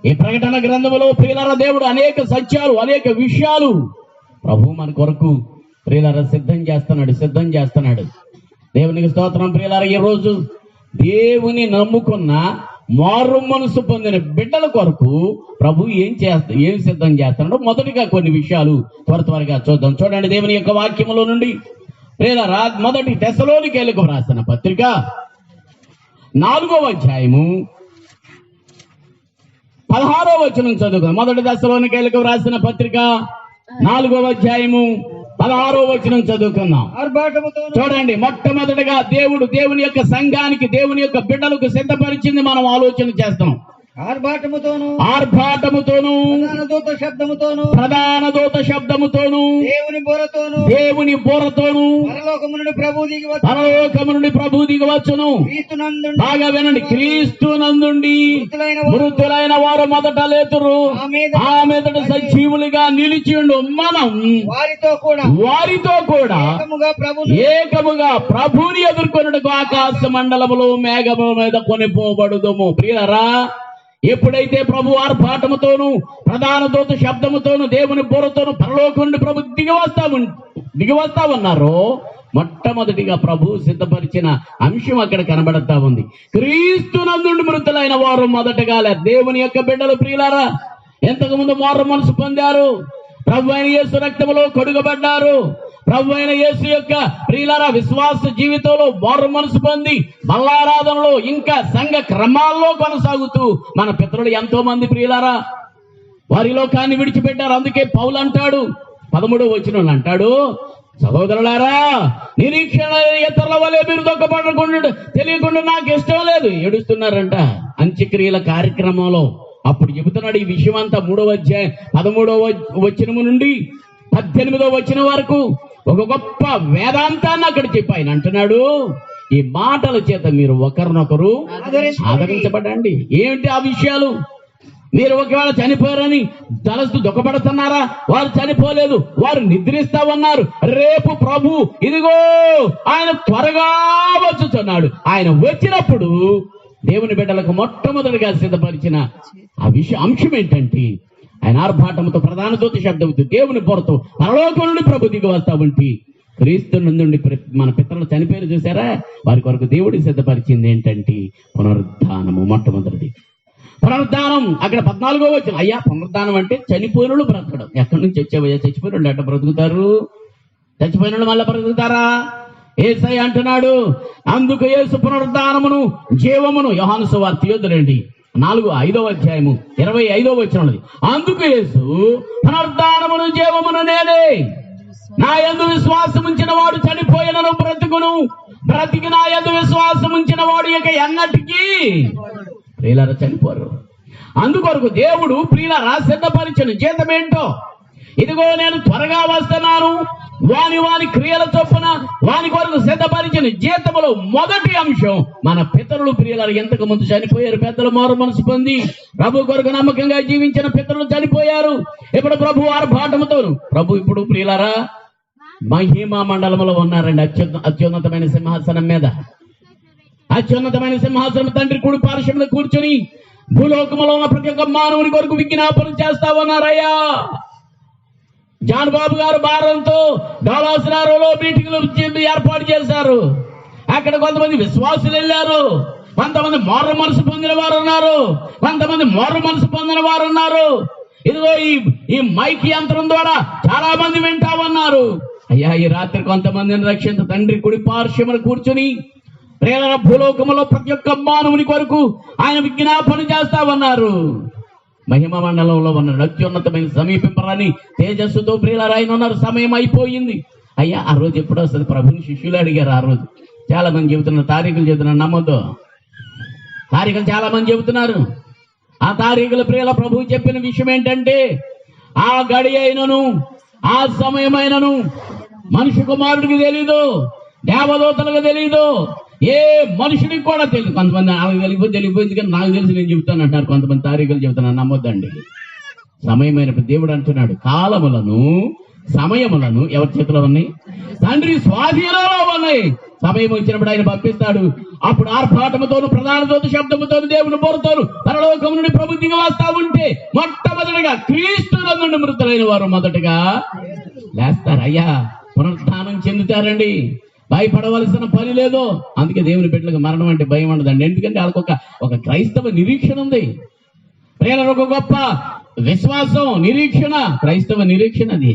ఈ ప్రకటన గ్రంథంలో ప్రియులారా, దేవుడు అనేక సత్యాలు, అనేక విషయాలు ప్రభు మన కొరకు ప్రియులారా సిద్ధం చేస్తున్నాడు. దేవునికి స్తోత్రం. ప్రియులారా, ఈ రోజు దేవుని నమ్ముకున్న మారు మనసు పొందిన బిడ్డల కొరకు ప్రభు ఏం సిద్ధం చేస్తున్నాడో మొదటిగా కొన్ని విషయాలు త్వరగా చూద్దాం. చూడండి దేవుని యొక్క వాక్యములో నుండి ప్రియులారా, మొదటి తెస్సలోనికైలకు రాసిన పత్రిక 4వ అధ్యాయము 16వ వచనం చదువుకుందాం. మొదటి తెస్సలోనికైలకు రాసిన పత్రిక 4వ అధ్యాయము 16వ వచనం చదువుకుందాం. చూడండి, మొట్టమొదటిగా దేవుని యొక్క సంఘానికి, దేవుని యొక్క బిడ్డలకు సిద్ధపరిచింది మనం ఆలోచన చేస్తాం. ఆర్భాటముతోను ప్రధాన దూత శబ్దముతోను దేవుని బోరతోను పరలోకము నుండి ప్రభు దిగవచ్చును. బాగా వినండి, క్రీస్తు నందుండి మృతులైన వారు మొదట లేతురు, ఆ మీదట సజీవులుగా నిలిచిండు. మనం వారితో కూడా ఏకముగా ప్రభుని ఎదుర్కొనుటకు ఆకాశ మండలములో మేఘముల మీద కొనిపోబడుదుము. ప్రియులారా, ఎప్పుడైతే ప్రభు ఆర్భాటముతోను ప్రధాన దూత శబ్దముతోను దేవుని బోరతోను పరలోకం నుండి ప్రభు దిగివస్తా ఉన్నారో, మొట్టమొదటిగా ప్రభు సిద్ధపరిచిన అంశం అక్కడ కనబడతా ఉంది. క్రీస్తు నందుండి మృతులైన వారు మొదటగా దేవుని యొక్క బిడ్డలు. ప్రియులారా, ఎంతకు ముందు మారు మనసు పొందారు, ప్రభు అయిన యేసు రక్తములో కడుగబడ్డారు, ప్రభు అయిన యేసు యొక్క ప్రియులారా విశ్వాస జీవితంలో మారు మనసు పొంది బల్లారాధనలో ఇంకా సంఘ క్రమాల్లో కొనసాగుతూ మన పితరులు ఎంతో మంది ప్రియులారా వారి లోకాన్ని విడిచిపెట్టారు. అందుకే పౌలు అంటాడు 13వ వచనంలో అంటాడు, సహోదరులారా నిరీక్షణ ఇతరుల వలె మీరు దుఃఖపడకుండా తెలియకుండా నాకు ఇష్టం లేదు. ఏడుస్తున్నారంట అంత్యక్రియల కార్యక్రమంలో. అప్పుడు చెబుతున్నాడు ఈ విషయం అంతా 3వ అధ్యాయం 13వ వచనము నుండి 18వ వచనం వరకు ఒక గొప్ప వేదాంతాన్ని అక్కడ చెప్పి ఆయన అంటున్నాడు, ఈ మాటల చేత మీరు ఒకరినొకరు ఆదరించబడండి. ఏమిటి ఆ విషయాలు? మీరు ఒకవేళ చనిపోయారని తలస్తూ దుఃఖపడుతున్నారా? వారు చనిపోలేదు, వారు నిద్రిస్తా ఉన్నారు. రేపు ప్రభు ఇదిగో ఆయన త్వరగా వచ్చుచున్నాడు. ఆయన వచ్చినప్పుడు దేవుని బిడ్డలకు మొట్టమొదటిగా సిద్ధపరిచిన ఆ అంశం ఏంటంటే ఆయన ఆర్భాటంతో ప్రధాన దూత శబ్దంతో దేవుని పొరతో పరలోకం నుండి ప్రభు దిగి వస్తా ఉంటే క్రీస్తు నుండి మన పితరులు చనిపోయారు చూసారా, వారి కొరకు దేవుడికి సిద్ధపరిచింది ఏంటంటే పునరుద్ధానము. మొట్టమొదటిది పునరుద్ధానం. అక్కడ 14వ వచనం, అయ్యా పునరుద్ధానం అంటే చనిపోయినోళ్ళు బ్రతకడం. ఎక్కడి నుంచి వచ్చావయ్యా? చచ్చిపోయినోళ్ళు ఎట్ట బ్రతుకుతారు? చచ్చిపోయినోళ్ళు మళ్ళీ బ్రతుకుతారా? యేసయ్య అంటున్నాడు, అందుకు యేసు పునరుద్ధానమును జీవమును, యోహాను సువార్త యోధులండి 5వ అధ్యాయము 25వ వచనం, అందుకు యేసు పునరుద్ధానమును జీవమును నేనే, నా యందు విశ్వాసం ఉంచిన వాడు చనిపోయినను బ్రతుకును, బ్రతికి నా యందు విశ్వాసం ఉంచిన వాడు ఇక ఎన్నటికీ ప్రియులారా చనిపోరు. అందుకొరకు దేవుడు ప్రియులారా సిద్ధపరిచిన జీతం ఏంటో, ఇదిగో నేను త్వరగా వస్తున్నాను, వాని క్రియల చొప్పున వాని కొరకు సిద్ధపరిచిన జీతములో మొదటి అంశం మన పితరులు ప్రియులారా ఎంతకు ముందు చనిపోయారు. పెద్దలు మారు మనసు పొంది ప్రభు కొరకు నమ్మకంగా జీవించిన పితరులు చనిపోయారు. ఇప్పుడు ప్రభు ఆర్భాటముతో ప్రభు ఇప్పుడు ప్రియులారా మహిమా మండలంలో ఉన్నారండి. అత్యున్నతమైన సింహాసనం మీద, అత్యున్నతమైన సింహాసనం తండ్రి కుడి పార్శ్వమున కూర్చొని భూలోకములో ఉన్న ప్రతి ఒక్క మానవుని కొరకు విజ్ఞాపన చేస్తా ఉన్నారయ్యా. జాన్ బాబు గారు భారంతో డాలాసనారోలో మీటింగ్లు ఏర్పాటు చేశారు. అక్కడ కొంతమంది విశ్వాసులు వెళ్ళారు, కొంతమంది మారు మనసు పొందిన వారు ఉన్నారు, కొంతమంది మారు మనసు పొందిన వారు ఉన్నారు. ఇదిగో ఈ మైక్ యంత్రం ద్వారా చాలా మంది వింటా ఉన్నారు. అయ్యా ఈ రాత్రి కొంతమందిని రక్షించ తండ్రి కుడి పార్శ్వమున కూర్చొని ప్రేరణ భూలోకములో ప్రతి ఒక్క మానవుని కొరకు ఆయన విజ్ఞాపన చేస్తా ఉన్నారు. మహిమ మండలంలో ఉన్నాడు. అత్యున్నతమైన సమీపింపరాని తేజస్సుతో ప్రియులారా ఆయన ఉన్నారు. సమయం అయిపోయింది. అయ్యా ఆ రోజు ఎప్పుడు వస్తుంది? ప్రభుని శిష్యులు అడిగారు. ఆ రోజు చాలా మంది చెబుతున్నారు, తారీఖులు చెబుతున్నారు, నమ్మొద్దు. తారీఖులు చాలా మంది చెబుతున్నారు. ఆ తారీఖుల ప్రియుల ప్రభువు చెప్పిన విషయం ఏంటంటే ఆ గడి అయినను ఆ సమయమైనను మనిషి కుమారుడికి తెలీదు, దేవదూతలకు తెలీదు, ఏ మనుషుడికి కూడా తెలియదు. కొంతమంది నాకు తెలియపోయింది కానీ నాకు తెలిసి నేను చెబుతాను అంటారు. కొంతమంది తారీఖులు చెబుతాను, నమ్మొద్దండి. సమయమైనప్పుడు దేవుడు అంటున్నాడు కాలములను సమయములను ఎవరి చేతిలో ఉన్నాయి? తండ్రి స్వాధీనంలో ఉన్నాయి. సమయం వచ్చినప్పుడు ఆయన పంపిస్తాడు. అప్పుడు ఆర్భాటముతోను ప్రధాన దూత శబ్దముతోను దేవుని బోరుతోను పరలోకము నుండి ప్రభు దిగి వస్తా ఉంటే మొట్టమొదటిగా క్రీస్తుల నుండి మృతులైన వారు మొదటగా లేస్తారు. అయ్యా పునరుద్ధానం చెందుతారండి. భయపడవలసిన పని లేదు. అందుకే దేవుని బిడ్డలకు మరణం అంటే భయం ఉండదండి. ఎందుకంటే వాళ్ళకు ఒక క్రైస్తవ నిరీక్షణ ఉంది. ప్రేరణ ఒక గొప్ప విశ్వాసం, నిరీక్షణ, క్రైస్తవ నిరీక్షణ అది.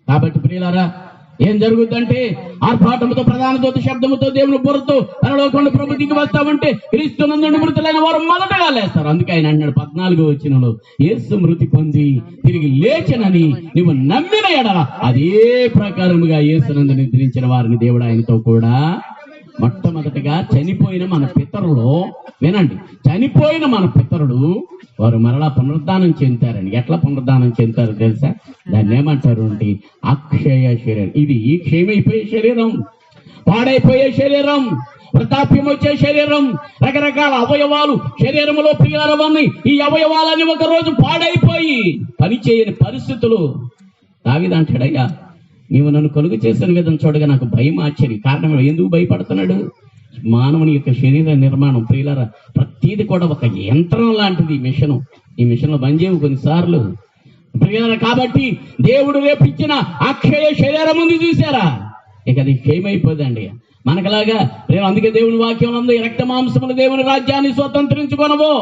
కాబట్టి ప్రియులారా ఏం జరుగుతుందంటే ఆర్భాటముతో ప్రధాన దూత శబ్దముతో దేవుని బుర్రతో పరలోకంలో ప్రభు దిగి వస్తామంటే క్రీస్తునందు మృతులైన వారు మొదటగా లేస్తారు. అందుకే ఆయన అన్నాడు 14వ వచనంలో, యేసు మృతి పొంది తిరిగి లేచనని నువ్వు నమ్మిన ఎడల అదే ప్రకారముగా యేసునందు నిద్రించిన వారిని దేవుడు ఆయనతో కూడా మొట్టమొదటిగా చనిపోయిన మన పితరులు, వినండి, చనిపోయిన మన పితరులు వారు మరలా పునరుద్ధానం చెందుతారండి. ఎట్లా పునరుద్ధానం చెందుతారో తెలుసా? దాన్ని ఏమంటారు అంటే అక్షయ శరీరం. ఇది క్షయమైపోయే శరీరం, పాడైపోయే శరీరం, వృద్ధాప్యం వచ్చే శరీరం, రకరకాల అవయవాలు శరీరంలో ప్రియాలవన్నీ ఈ అవయవాలన్నీ ఒక రోజు పాడైపోయి పనిచేయని పరిస్థితులు. దావీదంటాడయ్యా నీవు నన్ను కలుగు చేసిన విధం చూడగా నాకు భయం, ఆశ్చర్యం. కారణం ఎందుకు భయపడుతున్నాడు? మానవుని యొక్క శరీర నిర్మాణం ప్రియులారా ప్రతిది కూడా ఒక యంత్రం లాంటిది. ఈ మిషన్లో బంద్ కొన్నిసార్లు ప్రియులారా. కాబట్టి దేవుడు రేపు ఇచ్చిన అక్షయ శరీరం ఉంది చూసారా, ఇక అది క్షయమైపోదండి మనకలాగా. అందుకే దేవుని వాక్యం ఉంది, రక్త మాంసములు దేవుని రాజ్యాన్ని స్వతంత్రించుకొనవు.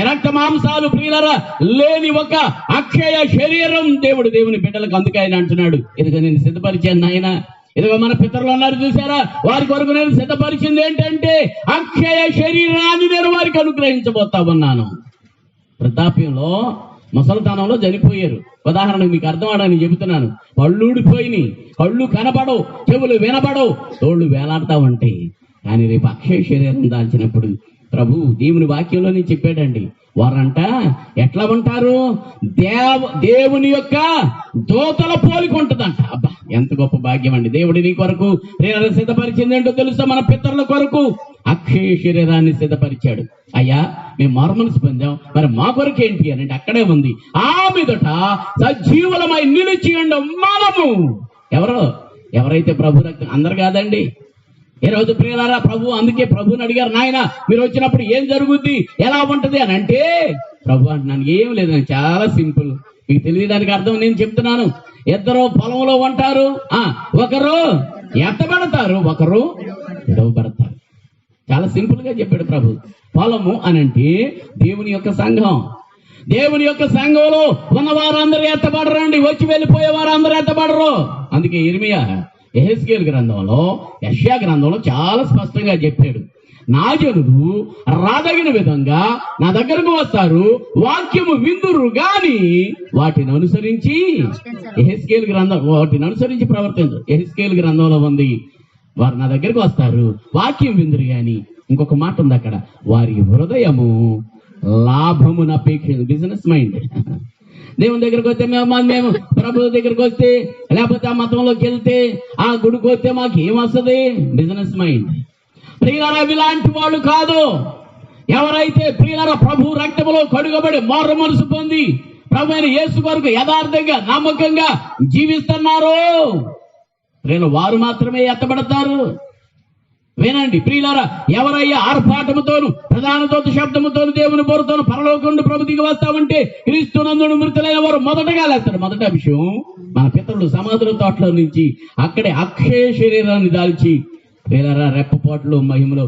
రక్త మాంసాలు ప్రియులరా లేని ఒక అక్షయ శరీరం దేవుని బిడ్డలకు అందుకే ఆయన అంటున్నాడు, ఇదిగో నేను సిద్ధపరిచాను నాయన, ఇదిగో మన పితరులు అన్నారు చూసారా, వారి కొరకు నేను సిద్ధపరిచింది ఏంటంటే అక్షయ శరీరాన్ని నేను వారికి అనుగ్రహించబోతా ఉన్నాను. వృద్ధాప్యంలో ముసలితనంలో చనిపోయారు. ఉదాహరణకు మీకు అర్థం అవడానికి చెబుతున్నాను. పళ్ళు ఊడిపోయినాయి, కళ్ళు కనపడవు, చెవులు వినపడవు, తోళ్ళు వేలాడుతా ఉంటాయి. కానీ రేపు అక్షయ శరీరం దాల్చినప్పుడు ప్రభు దేవుని వాక్యంలోనే చెప్పాడండి, వారంట ఎట్లా ఉంటారు, దేవుని యొక్క దోతల పోలిక ఉంటుందంట. అబ్బా ఎంత గొప్ప భాగ్యం అండి. దేవుడి నీ కొరకు ప్రేరణ సిద్ధపరిచింది ఏంటో తెలుసా, మన పితరుల కొరకు అక్షయ శరీరాన్ని సిద్ధపరిచాడు. అయ్యా మేము మారుమనసు పొందాం, మరి మా కొరకు ఏంటి అని అంటే అక్కడే ఉంది, ఆ మీదట సజీవులమై నిలిచి ఉండం మనము. ఎవరైతే ప్రభు రక్తం, అందరు కాదండి. ఈ రోజు ప్రియులారా ప్రభు అందుకే ప్రభుని అడిగారు, నాయన మీరు వచ్చినప్పుడు ఏం జరుగుద్ది, ఎలా ఉంటది అని అంటే ప్రభు అంటున్నాను ఏం లేదు, నాకు చాలా సింపుల్, మీకు తెలియడానికి అర్థం నేను చెప్తున్నాను. ఇద్దరు పొలంలో ఉంటారు, ఒకరు ఎత్తబడతారు, ఒకరు విడవబడతారు. చాలా సింపుల్ గా చెప్పాడు ప్రభు. పొలము అనంటే దేవుని యొక్క సంఘం. దేవుని యొక్క సంఘంలో ఉన్న వారందరూ ఎత్తబడరండి, వచ్చి వెళ్ళిపోయే వారందరూ ఎత్తబడరు. అందుకే ఇర్మియా యెహెజ్కేలు గ్రంథంలో, యెషయా గ్రంథంలో చాలా స్పష్టంగా చెప్పాడు, నా జనులు రాదగిన విధంగా నా దగ్గరకు వస్తారు, వాక్యము విందురు గాని వాటిని అనుసరించి, యెహెజ్కేలు గ్రంథం వాటిని అనుసరించి ప్రవర్తించరు. యెహెజ్కేలు గ్రంథంలో ఉంది, వారు నా దగ్గరకు వస్తారు, వాక్యం విందురు గాని, ఇంకొక మాట ఉంది అక్కడ, వారి హృదయము లాభమును అపేక్షించు, బిజినెస్ మైండ్. దేవుని దగ్గరికి వస్తే మేము ప్రభు దగ్గరికి వస్తే, లేకపోతే ఆ మతంలోకి వెళ్తే, ఆ గుడికి వస్తే మాకు ఏమొస్తుంది, బిజినెస్ మైండ్. ప్రియులారా ఇలాంటి వాళ్ళు కాదు. ఎవరైతే ప్రియులారా ప్రభు రక్తములో కడుగబడి మారు మనసు పొంది ప్రభు అయిన యేసు కొరకు యథార్థంగా నమ్మకంగా జీవిస్తున్నారో వారు మాత్రమే ఎత్తబడతారు. వినండి ప్రియులారా, ఎవరయ్యా ఆర్భాటముతోను ప్రధాన దూత శబ్దముతోను దేవుని బోరుతోను పరలోకండు ప్రభు దిగి వస్తామంటే క్రీస్తునందును మృతులైన వారు మొదటగా లేస్తారు. మొదట విషయం, మన పితరులు సమాధుల తోటలో నుంచి అక్కడే అక్షయ శరీరాన్ని దాల్చి ప్రియులారా రెప్పపాట్లు మహిమలో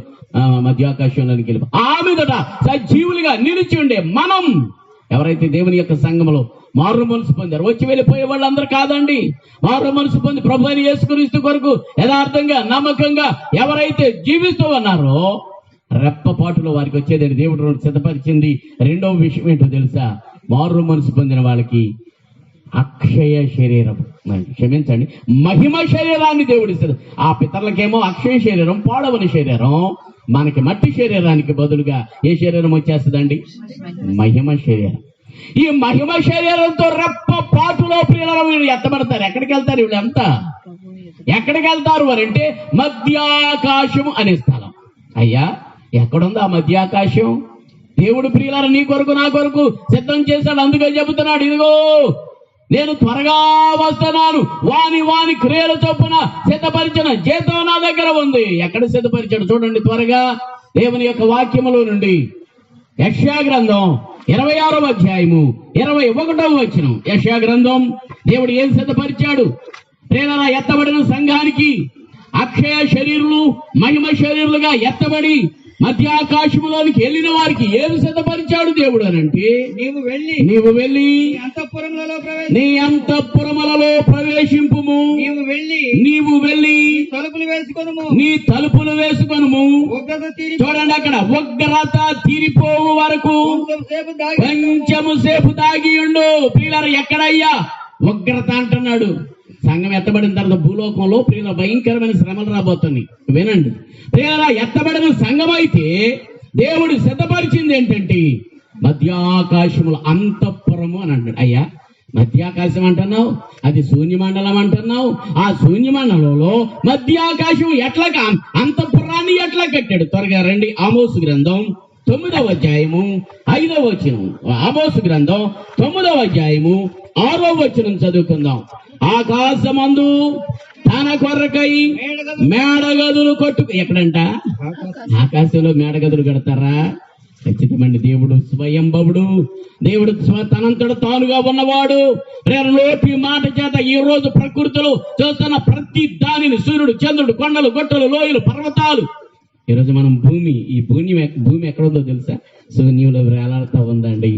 మధ్యాకాశంలోనికి వెళ్ళి ఆ మీదట సజీవులుగా నిలిచి ఉండే మనం, ఎవరైతే దేవుని యొక్క సంఘములో మారు మనసు పొందారు, వచ్చి వెళ్ళిపోయే వాళ్ళందరూ కాదండి, మారు మనసు పొంది ప్రభు అయిన యేసుక్రీస్తు కొరకు యథార్థంగా నమ్మకంగా ఎవరైతే జీవిస్తూ ఉన్నారో రెప్పపాటులో వారికి వచ్చేదని దేవుడు సిద్ధపరిచింది. రెండవ విషయం ఏంటో తెలుసా, మారు మనసు పొందిన వాళ్ళకి అక్షయ శరీరం, క్షమించండి మహిమ శరీరాన్ని దేవుడు ఇస్తాడు. ఆ పితరులకేమో అక్షయ శరీరం, పాడవని శరీరం. మనకి మట్టి శరీరానికి బదులుగా ఏ శరీరం వచ్చేస్తుందండి, మహిమ శరీరం. ఈ మహిమ శరీరంతో రెప్ప పాటులో ప్రియులారా వీళ్ళు ఎత్తబడతారు. ఎక్కడికి వెళ్తారు వీళ్ళంతా, ఎక్కడికి వెళ్తారు వారంటే మధ్యాకాశం అనే స్థలం. అయ్యా ఎక్కడుంది ఆ మధ్యాకాశం? దేవుడు ప్రియులారా నీ కొరకు నా కొరకు సిద్ధం చేశాడు. అందుకే చెబుతున్నాడు, ఇదిగో నేను త్వరగా వస్తున్నాను, వాని క్రియల చొప్పున సిద్ధపరిచిన జీతం నా దగ్గర ఉంది. ఎక్కడ సిద్ధపరిచాడు చూడండి త్వరగా. దేవుని యొక్క వాక్యములో నుండి యెషయా గ్రంథం 26వ అధ్యాయము 21వ వచనం. యెషయా గ్రంథం దేవుడు ఏం సిద్ధపరిచాడు? ప్రేరణ ఎత్తబడిన సంఘానికి అక్షయ శరీరులు మహిమ శరీరులుగా ఎత్తబడి మధ్యాకాశములోనికి వెళ్ళిన వారికి ఏమి సిద్ధపరిచాడు దేవుడు అనంటే, నీవు వెళ్ళి నీ అంతఃపురములలో ప్రవేశింపుము, నీవు వెళ్ళి నీ తలుపులు వేసుకొనుము. చూడండి అక్కడ, ఉగ్రత తీరిపోవు వరకు కొంచెము సేపు దాగియుండు. ప్రియులారా ఎక్కడయ్యా ఉగ్రత అంటున్నాడు? సంఘం ఎత్తబడిన తర్వాత భూలోకంలో ప్రియుల భయంకరమైన శ్రమలు రాబోతున్నాయి. వినండి ప్రియులారా, ఎత్తబడిన సంఘం అయితే దేవుడు సిద్ధపరిచింది ఏంటంటే మధ్యాకాశములు, అంతఃపురము అని అంటాడు. అయ్యా మధ్యాకాశం అంటున్నావు, అది శూన్యమండలం అంటున్నావు. ఆ శూన్యమండలంలో మధ్యాకాశం ఎట్లా, అంతఃపురాన్ని ఎట్లా కట్టాడు? త్వరగా రండి, ఆమోసు గ్రంథం 9వ అధ్యాయము 5వ వచనం. ఆమోసు గ్రంథం 9వ అధ్యాయము 6వ వచనం చదువుకుందాం. ఆకాశమందు తన కొరకై మేడగదులు ఎక్కడంట? ఆకాశంలో మేడగదులు కడతారా? ఖచ్చితమండి. దేవుడు స్వయంభవుడు, దేవుడు తనంతట తానుగా ఉన్నవాడు. లోపి మాట చేత ఈ రోజు ప్రకృతిలో చూస్తున్న ప్రతి దానిని, సూర్యుడు, చంద్రుడు, కొండలు, గొట్టలు, లోయలు, పర్వతాలు, ఈరోజు మనం ఈ భూమి ఎక్కడుందో తెలుసా? శూన్యంలో వేలాడుతూ ఉందండి.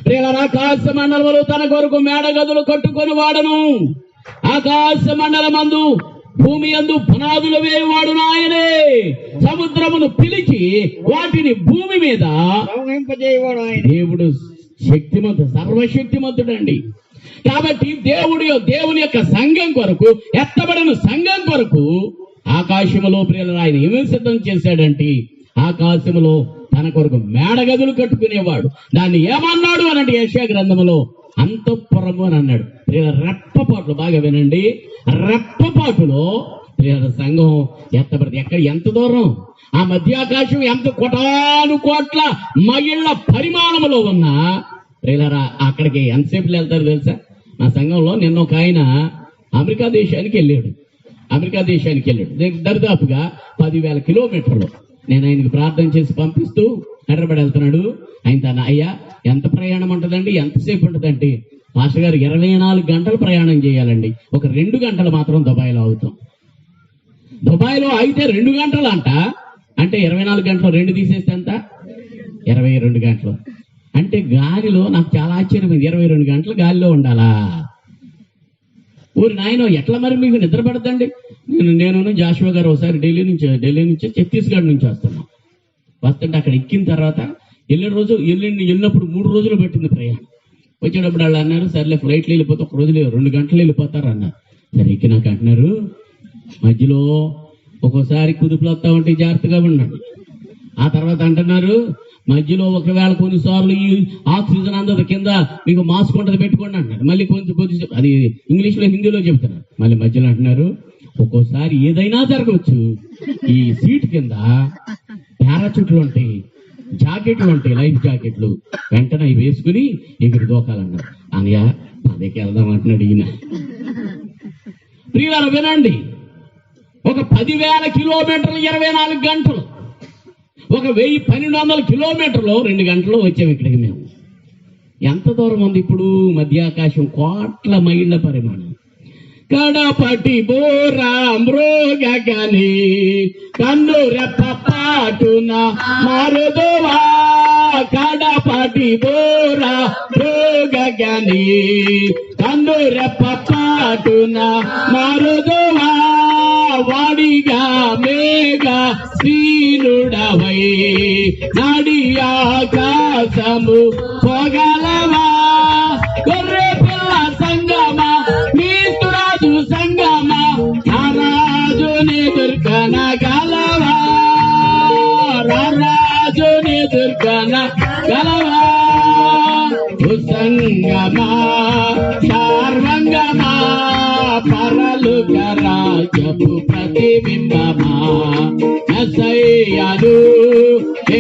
ప్రియులారా, ఆకాశ మండలములు తన కొరకు మేడగదులు కట్టుకొని వాడను. ఆకాశ మండలమందు భూమి యందు పునాదులు వేయవాడు ఆయనే. సముద్రమును పిలిచి వాటిని భూమి మీద దేవుడు సర్వశక్తిమంతుడండి. కాబట్టి దేవుని యొక్క సంఘం కొరకు, ఎత్తబడిన సంఘం కొరకు ఆకాశములో ప్రియులారా ఆయన ఏమేమి సిద్ధం చేశాడంటే, ఆకాశములో తన కొరకు మేడగదులు కట్టుకునేవాడు. దాన్ని ఏమన్నాడు అనంటే యెషయా గ్రంథములో అంతఃపురము అని అన్నాడు. రెప్పపాట్లు బాగా వినండి. రెప్పపాటులో సంఘం ఎత్తబడింది. ఎంత దూరం? ఆ మధ్యాకాశం ఎంత కోట్ల మైళ్ళ పరిమాణములో ఉన్న ప్రియులారా అక్కడికి ఎంతసేపు వెళ్తారు తెలుసా? నా సంఘంలో నిన్న ఒక ఆయన అమెరికా దేశానికి వెళ్ళాడు. దరిదాపుగా 10,000 కిలోమీటర్లు. నేను ఆయనకు ప్రార్థన చేసి పంపిస్తూ హైదరాబాద్ వెళ్తున్నాడు. ఆయన తన అయ్యా ఎంత ప్రయాణం ఉంటుందండి, ఎంతసేపు ఉంటుందంటే, మాస్టర్ గారు 24 గంటలు ప్రయాణం చేయాలండి. ఒక 2 గంటలు మాత్రం దుబాయ్లో అవుతాం. దుబాయ్లో అయితే 2 గంటలు అంట. అంటే 24 గంటలు 2 తీసేస్తే ఎంత? 22 గంటలు. అంటే గాలిలో నాకు చాలా ఆశ్చర్యమైంది. 22 గంటలు గాలిలో ఉండాలా? ఊరి నాయన ఎట్లా మరి మీకు నిద్ర పడద్దండి? నేను జాషువా గారు ఒకసారి ఢిల్లీ నుంచి ఛత్తీస్గఢ్ నుంచి వస్తుంటే అక్కడ ఎక్కిన తర్వాత వెళ్ళినప్పుడు 3 రోజులు పట్టింది ప్రయాణం. వచ్చేటప్పుడు వాళ్ళు అన్నారు, సర్లే ఫ్లైట్లో వెళ్ళిపోతే 1 రోజులు 2 గంటలు వెళ్ళిపోతారు అన్నారు. సరే ఎక్కినాక అంటున్నారు, మధ్యలో ఒక్కోసారి కుదుపులు వస్తా ఉంటే జాగ్రత్తగా ఉన్నాడు. ఆ తర్వాత అంటున్నారు, మధ్యలో ఒకవేళ కొన్నిసార్లు ఈ ఆక్సిజన్ అందదు కింద మీకు మాస్క్ ఉంటుంది పెట్టుకోండి అంటున్నారు. మళ్ళీ కొంచెం అది ఇంగ్లీష్లో హిందీలో చెప్తున్నారు. మళ్ళీ మధ్యలో అంటున్నారు, ఒక్కోసారి ఏదైనా జరగవచ్చు. ఈ సీట్ కింద పారాచూట్లు ఉంటాయి, జాకెట్లు ఉంటాయి, లైఫ్ జాకెట్లు. వెంటనే అవి వేసుకుని ఎగురు దోకాలన్నారు. అనయ్య అదేకి వెళ్దాం అంటున్నాడు ఈయన. ప్రియులారా వినండి, ఒక 10,000 కిలోమీటర్లు 24 గంటలు, ఒక 1,200 కిలోమీటర్లు 2 గంటలు వచ్చాము ఇక్కడికి మేము. ఎంత దూరం ఉంది ఇప్పుడు? మధ్యాకాశం కోట్ల మైళ్ళ పరిమాణం. కడపటి బోరా మృగని కన్ను రెప్పపాటున మారుదువా. కడపటి బోరా మృగని కన్ను రెప్పపాటున మారుదువా. వాడిగా మేఘ శ్రీనుడవై నడియాకాశము పొగలవా. గొర్రె పిల్ల సంగమా, నీతురాజు సంగమా, రాజుని దుర్గనగలవా. రాజుని దుర్గనగలవా. సంగమా సార్వంగమా, పరలుక రాజపు ప్రతిబింబమా. ఎసయ్యను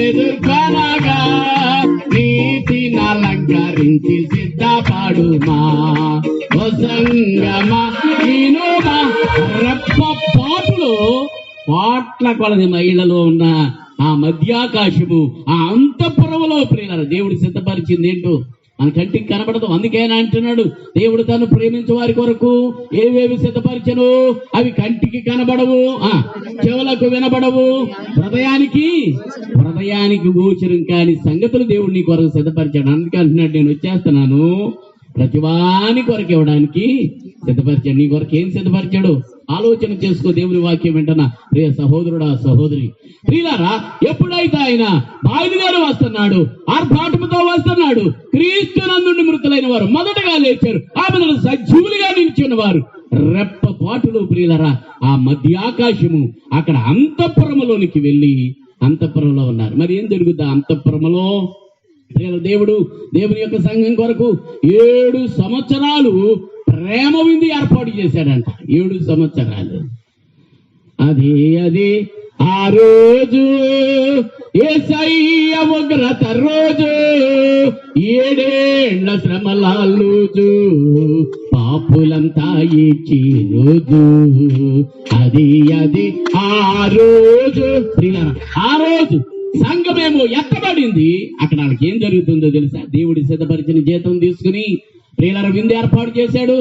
ఎదుర్కొనగా నీతిని అలంకరించి సిద్ధపడుమా. సంగమా వినుమా. రెప్పపాటులో కోట్ల కొలది మైళ్ళలో ఉన్న ఆ మధ్యాకాశము, ఆ అంతఃపురములో ప్రియులారా దేవుడు సిద్ధపరిచింది ఏంటో మన కంటికి కనబడదు. అందుకేనా అంటున్నాడు, దేవుడు తను ప్రేమించే వారి కొరకు ఏవేవి సిద్ధపరిచను అవి కంటికి కనబడవు, చెవులకు వినబడవు, హృదయానికి గోచరం కాని సంగతులు దేవుడు నీ కొరకు సిద్ధపరిచాడు. అందుకే అంటున్నాడు, నేను వచ్చేస్తున్నాను ప్రతివాని కొరకు ఇవ్వడానికి సిద్ధపరిచాడు. నీ కొరకు ఏం సిద్ధపరిచాడు ఆలోచన చేసుకో. దేవుని వాక్యం వింటున్నా ప్రియ సహోదరుడా, సహోదరి, ప్రియులారా, ఎప్పుడైతే ఆయన బయలుదేరి వస్తున్నాడు, ఆర్భాటముతో వస్తున్నాడు, క్రీస్తునందు మృతులైన వారు మొదటగా లేచారు, ఆమె సజీవులుగా నిలిచిన వారు రెప్పపాటులో ప్రియులారా ఆ మధ్యాకాశము అక్కడ అంతఃపురములోనికి వెళ్ళి అంతఃపురంలో ఉన్నారు. మరి ఏం జరుగుద్దా అంతఃపురములో? దేవుని యొక్క సంఘం కొరకు 7 సంవత్సరాలు ప్రేమ విందు ఏర్పాటు చేశాడంట. 7 సంవత్సరాలు. అది ఆ రోజు యేసయ్య ఉగ్రత రోజు, 7 ఏళ్ల శ్రమలాలుజు, పాపులంతా ఇచ్చి రోజు. అది ఆ రోజు. ఆ రోజు సంఘమేమో ఎత్తబడింది. అక్కడ వాళ్ళకి ఏం జరుగుతుందో తెలుసా? దేవుడి సిద్ధపరిచిన జీతం తీసుకుని ప్రియులారా విందు ఏర్పాటు చేశాడు.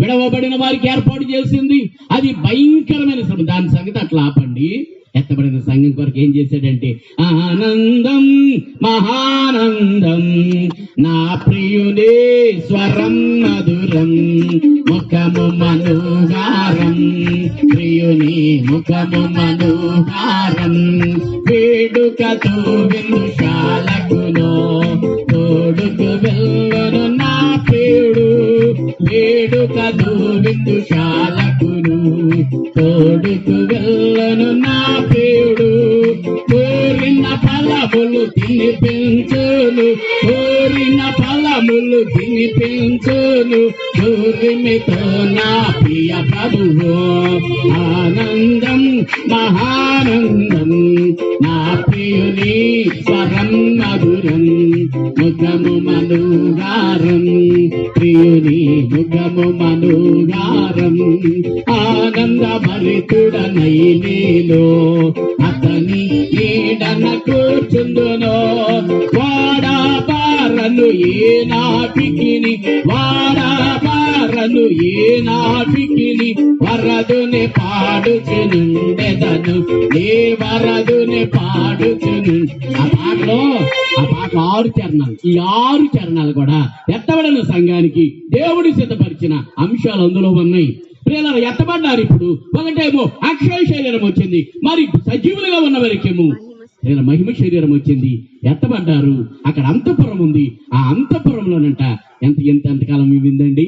విడవబడిన వారికి ఏర్పాటు చేసింది. అది భయంకరమైన శ్రమ. దాని సంగతి అట్లా ఆపండి. ఎత్తబడిన సంఘం కొరకు ఏం చేశాడంటే, ఆనందం మహానందం నా ప్రియునే స్వరం మధురం ముఖము మనోహారం ప్రియుని ముఖము మనోహారం వేడుకతో విందుశాలకులో తోడుకు వెళ్ళను నా ప్రియుడు వేడుకతో విందుశాలకును తోడుకు వెళ్ళను నా ప్రియుడు కోరిన ఫలములు తినిపించును కోరిన ఫలములు తినిపించును కోరిమితో నా ప్రియ ప్రభువు ఆనందం మహానందం నా ప్రియుని స్వరం మధురం ముఖము మనోహారం ప్రియుని ముఖము మనోహారం ఆనంద భరితుడనై నీలో అతని ఈడన కూర్చుందును వాడాబారను ఏ నాటికిని వాడాబారను ఏ నాటికిని వరదుని పాడుచునుండెదను నే వరదుని పాడుచును. ఆ పాటలో 6 చరణాలు. ఈ 6 చరణాలు కూడా ఎత్తబడిన సంఘానికి దేవుడి సిద్ధపరిచిన అంశాలు అందులో ఉన్నాయి. ప్రియులారా, ఎత్తబడ్డారు. ఇప్పుడు ఒకటేమో అక్షయ శరీరం వచ్చింది, మరి సజీవులుగా ఉన్న వారికేమో మహిమ శరీరం వచ్చింది. ఎత్తబడ్డారు. అక్కడ అంతఃపురం ఉంది. ఆ అంతఃపురంలోనంట ఎంతకాలం ఇవిందండి?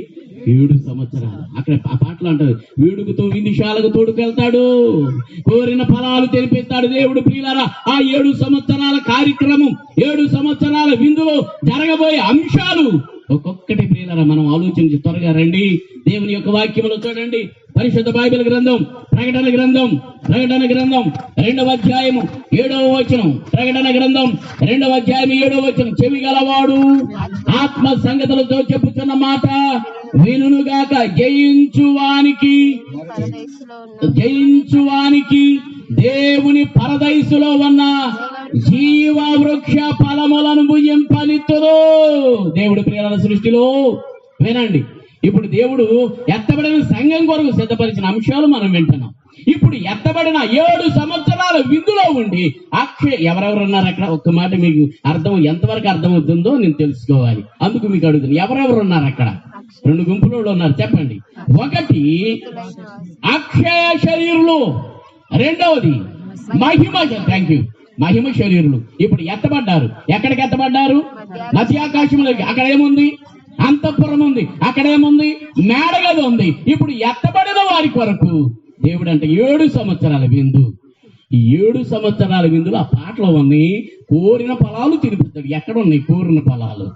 7 సంవత్సరాలు. అక్కడ ఆ పాటలు అంటారు, వీడుకుతో విందుశాలకు తోడుకెళ్తాడు, కోరిన ఫలాలు తెలిపిస్తాడు దేవుడు. ప్రియులారా, ఆ 7 సంవత్సరాల కార్యక్రమం, 7 సంవత్సరాల విందులో జరగబోయే అంశాలు ఒక్కొక్కటి ప్రియులారా మనం ఆలోచించి త్వరగా రండి. దేవుని యొక్క వాక్యములో చూడండి. పరిశుద్ధ బైబిల్ గ్రంథం ప్రకటన గ్రంథం 2వ అధ్యాయము 7వ వచనం. ప్రకటన గ్రంథం 2వ అధ్యాయం 7వ వచనం. చెవి గలవాడు ఆత్మ సంగతులతో చెప్పుతున్న మాట వినుగాక. జయించువానికి దేవుని పరదైసులో ఉన్న జీవ వృక్ష ఫలములను భుజింపనిత్తును. దేవుడి ప్రియుల సృష్టిలో వినండి. ఇప్పుడు దేవుడు ఎత్తబడిన సంఘం కొరకు సిద్ధపరిచిన అంశాలు మనం వింటున్నాం. ఇప్పుడు ఎత్తబడిన 7 సంవత్సరాల విందులో ఉండి ఎవరెవరు ఉన్నారు అక్కడ? ఒక్క మాట మీకు ఎంతవరకు అర్థమవుతుందో నేను తెలుసుకోవాలి. అందుకు మీకు అడుగుతాను, ఎవరెవరు ఉన్నారు అక్కడ? 2 గుంపులు ఉన్నారు. చెప్పండి. ఒకటి అక్షయ శరీరులు, రెండవది మహిమ శరీరులు. ఇప్పుడు ఎత్తబడ్డారు. ఎక్కడికి ఎత్తబడ్డారు? మధ్యాకాశంలోకి. అక్కడ ఏముంది? అంతఃపురం ఉంది. అక్కడేముంది? మేడగది ఉంది. ఇప్పుడు ఎత్తబడిన వారి కొరకు దేవుడు అంటే 7 సంవత్సరాల విందు. ఈ 7 సంవత్సరాల విందులు ఆ పాటలో ఉన్నాయి. కోరిన ఫలాలు తినిపిస్తాడు. ఎక్కడ ఉన్నాయి కోరిన ఫలాలు?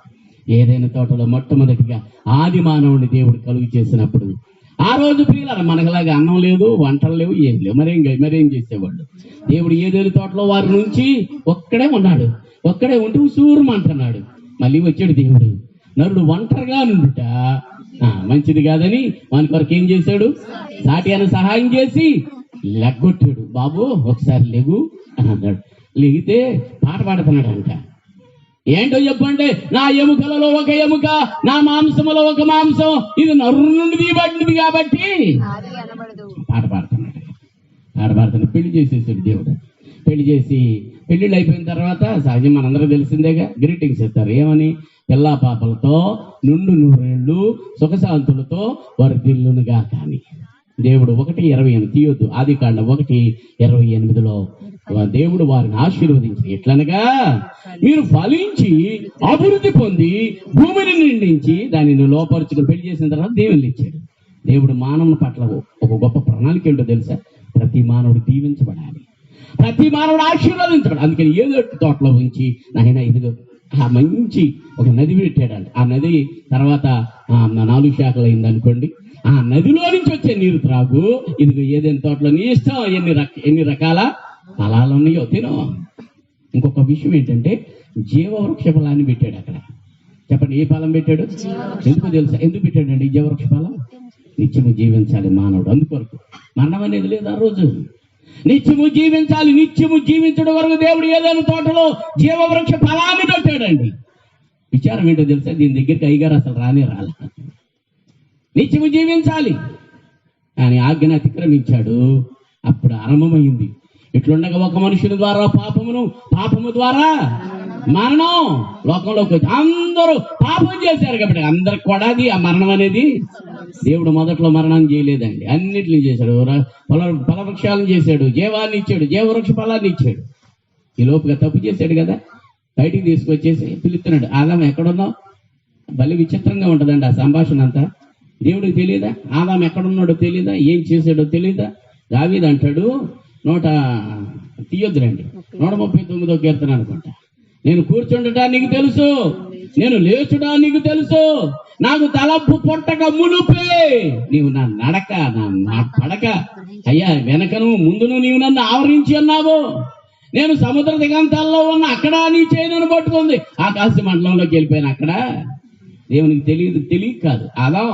ఏదైనా తోటలో మొట్టమొదటిగా ఆది మానవుని దేవుడు కలుగు చేసినప్పుడు ఆ రోజు ప్రియులారా మనకులాగా అన్నం లేదు, వంటలు లేవు, ఏం లేవు. మరేం చేసేవాళ్ళు? దేవుడు ఏదేని తోటలో వారి నుంచి ఒక్కడే ఉన్నాడు. ఒక్కడే ఉంటూ సూరమంటున్నాడు. మళ్ళీ వచ్చాడు దేవుడు. నరుడు ఒంటరిగా నుండుట మంచిది కాదని వాని కొరకు ఏం చేశాడు? సాటి అని సహాయం చేసి లెగ్గొట్టాడు. బాబు ఒకసారి లేగు అని అన్నాడు. లేగితే పాట పాడుతున్నాడు అంట. ఏంటో చెప్పండి. నా ఎముకలలో ఒక ఎముక, నా మాంసములో ఒక మాంసం, ఇది నరుడు నుండి తీయబడింది కాబట్టి పాట పాడుతున్నాడు. పెళ్లి చేసేసాడు దేవుడు. పెళ్లి చేసి పెళ్లిళ్ళు అయిపోయిన తర్వాత సహజం మనందరూ తెలిసిందేగా, గ్రీటింగ్స్ ఇస్తారు. ఏమని? పిల్లా పాపలతో నుండు నూరేళ్లు సుఖశాంతులతో వర్ధిల్లునుగా. కానీ దేవుడు 1:28 తీయొద్దు. ఆదికాండం 1:28లో దేవుడు వారిని ఆశీర్వదించి ఎట్లనగా, మీరు ఫలించి అభివృద్ధి పొంది భూమిని నిండించి దానిని లోపరుచుకుని. పెళ్లి చేసిన తర్వాత దేవుళ్ళు ఇచ్చాడు. దేవుడు మానవుని పట్ల ఒక గొప్ప ప్రణాళిక ఏంటో తెలుసా? ప్రతి మానవుడు దీవించబడాలి, ప్రతి మానవుడు ఆశీర్వదించబడాలి. అందుకని ఏదో తోటలో ఉంచి నాయన ఇదిగో ఆ మంచి ఒక నది పెట్టాడంట. ఆ నది తర్వాత 4 శాఖలు అయింది అనుకోండి. ఆ నదిలో నుంచి వచ్చే నీరు త్రాగు. ఇదిగో ఏదైనా తోటలో నీ ఇష్టం ఎన్ని రకాల ఫలాలు ఉన్నాయో తినో. ఇంకొక విషయం ఏంటంటే జీవవృక్ష ఫలాన్ని పెట్టాడు అక్కడ. చెప్పండి, ఏ ఫలం పెట్టాడు? ఎందుకు తెలుసా? ఎందుకు పెట్టాడండి జీవవృక్ష ఫలం? నిత్యము జీవించాలి మానవుడు. అందుకొరకు మరణం అనేది లేదు ఆ రోజు. నిత్యము జీవించాలి. నిత్యము జీవించడం వరకు దేవుడు ఏదైనా తోటలో జీవవృక్ష ఫలాన్ని పెట్టాడండి. విచారం ఏంటో తెలుసా? దీని దగ్గరికి అయ్యగారు అసలు రాలే. నిత్యము జీవించాలి అని ఆజ్ఞ అతిక్రమించాడు. అప్పుడు ఆరంభమైంది. ఇట్లుండగా ఒక మనుషుని ద్వారా పాపము ద్వారా మరణం లోకంలోకి వచ్చి అందరూ పాపం చేశారు కాబట్టి అందరికి కూడా అది ఆ మరణం అనేది. దేవుడు మొదట్లో మరణాన్ని చేయలేదండి, అన్నిటిని చేశాడు. ఫలవృక్షాలను చేశాడు, జీవాన్ని ఇచ్చాడు, జీవవృక్ష ఫలాన్ని ఇచ్చాడు. ఈ లోపుగా తప్పు చేశాడు కదా, బయటికి తీసుకొచ్చేసి పిలుస్తున్నాడు, ఆదాం ఎక్కడున్నావు? భలే విచిత్రంగా ఉంటుందండి ఆ సంభాషణ అంతా. దేవుడికి తెలియదా ఆదాం ఎక్కడున్నాడో తెలియదా, ఏం చేశాడో తెలియదా? దావీదు అంటాడు, తీయొద్దురండి 139వ కీర్తన అనుకుంటా, నేను కూర్చుండటా నీకు తెలుసు, నేను లేచుడా నీకు తెలుసు, నాకు తలంపు పొట్టక మునుపే నీవు నా నడక నా పడక అయ్యా వెనకను ముందును నీవు నన్ను ఆవరించి అన్నావు. నేను సముద్ర దిగంతాల్లో ఉన్న అక్కడ నీ చేయిను పట్టుకుంది, ఆకాశ మండలంలోకి వెళ్ళిపోయాను. అక్కడ దేవునికి తెలియక కాదు. ఆదాం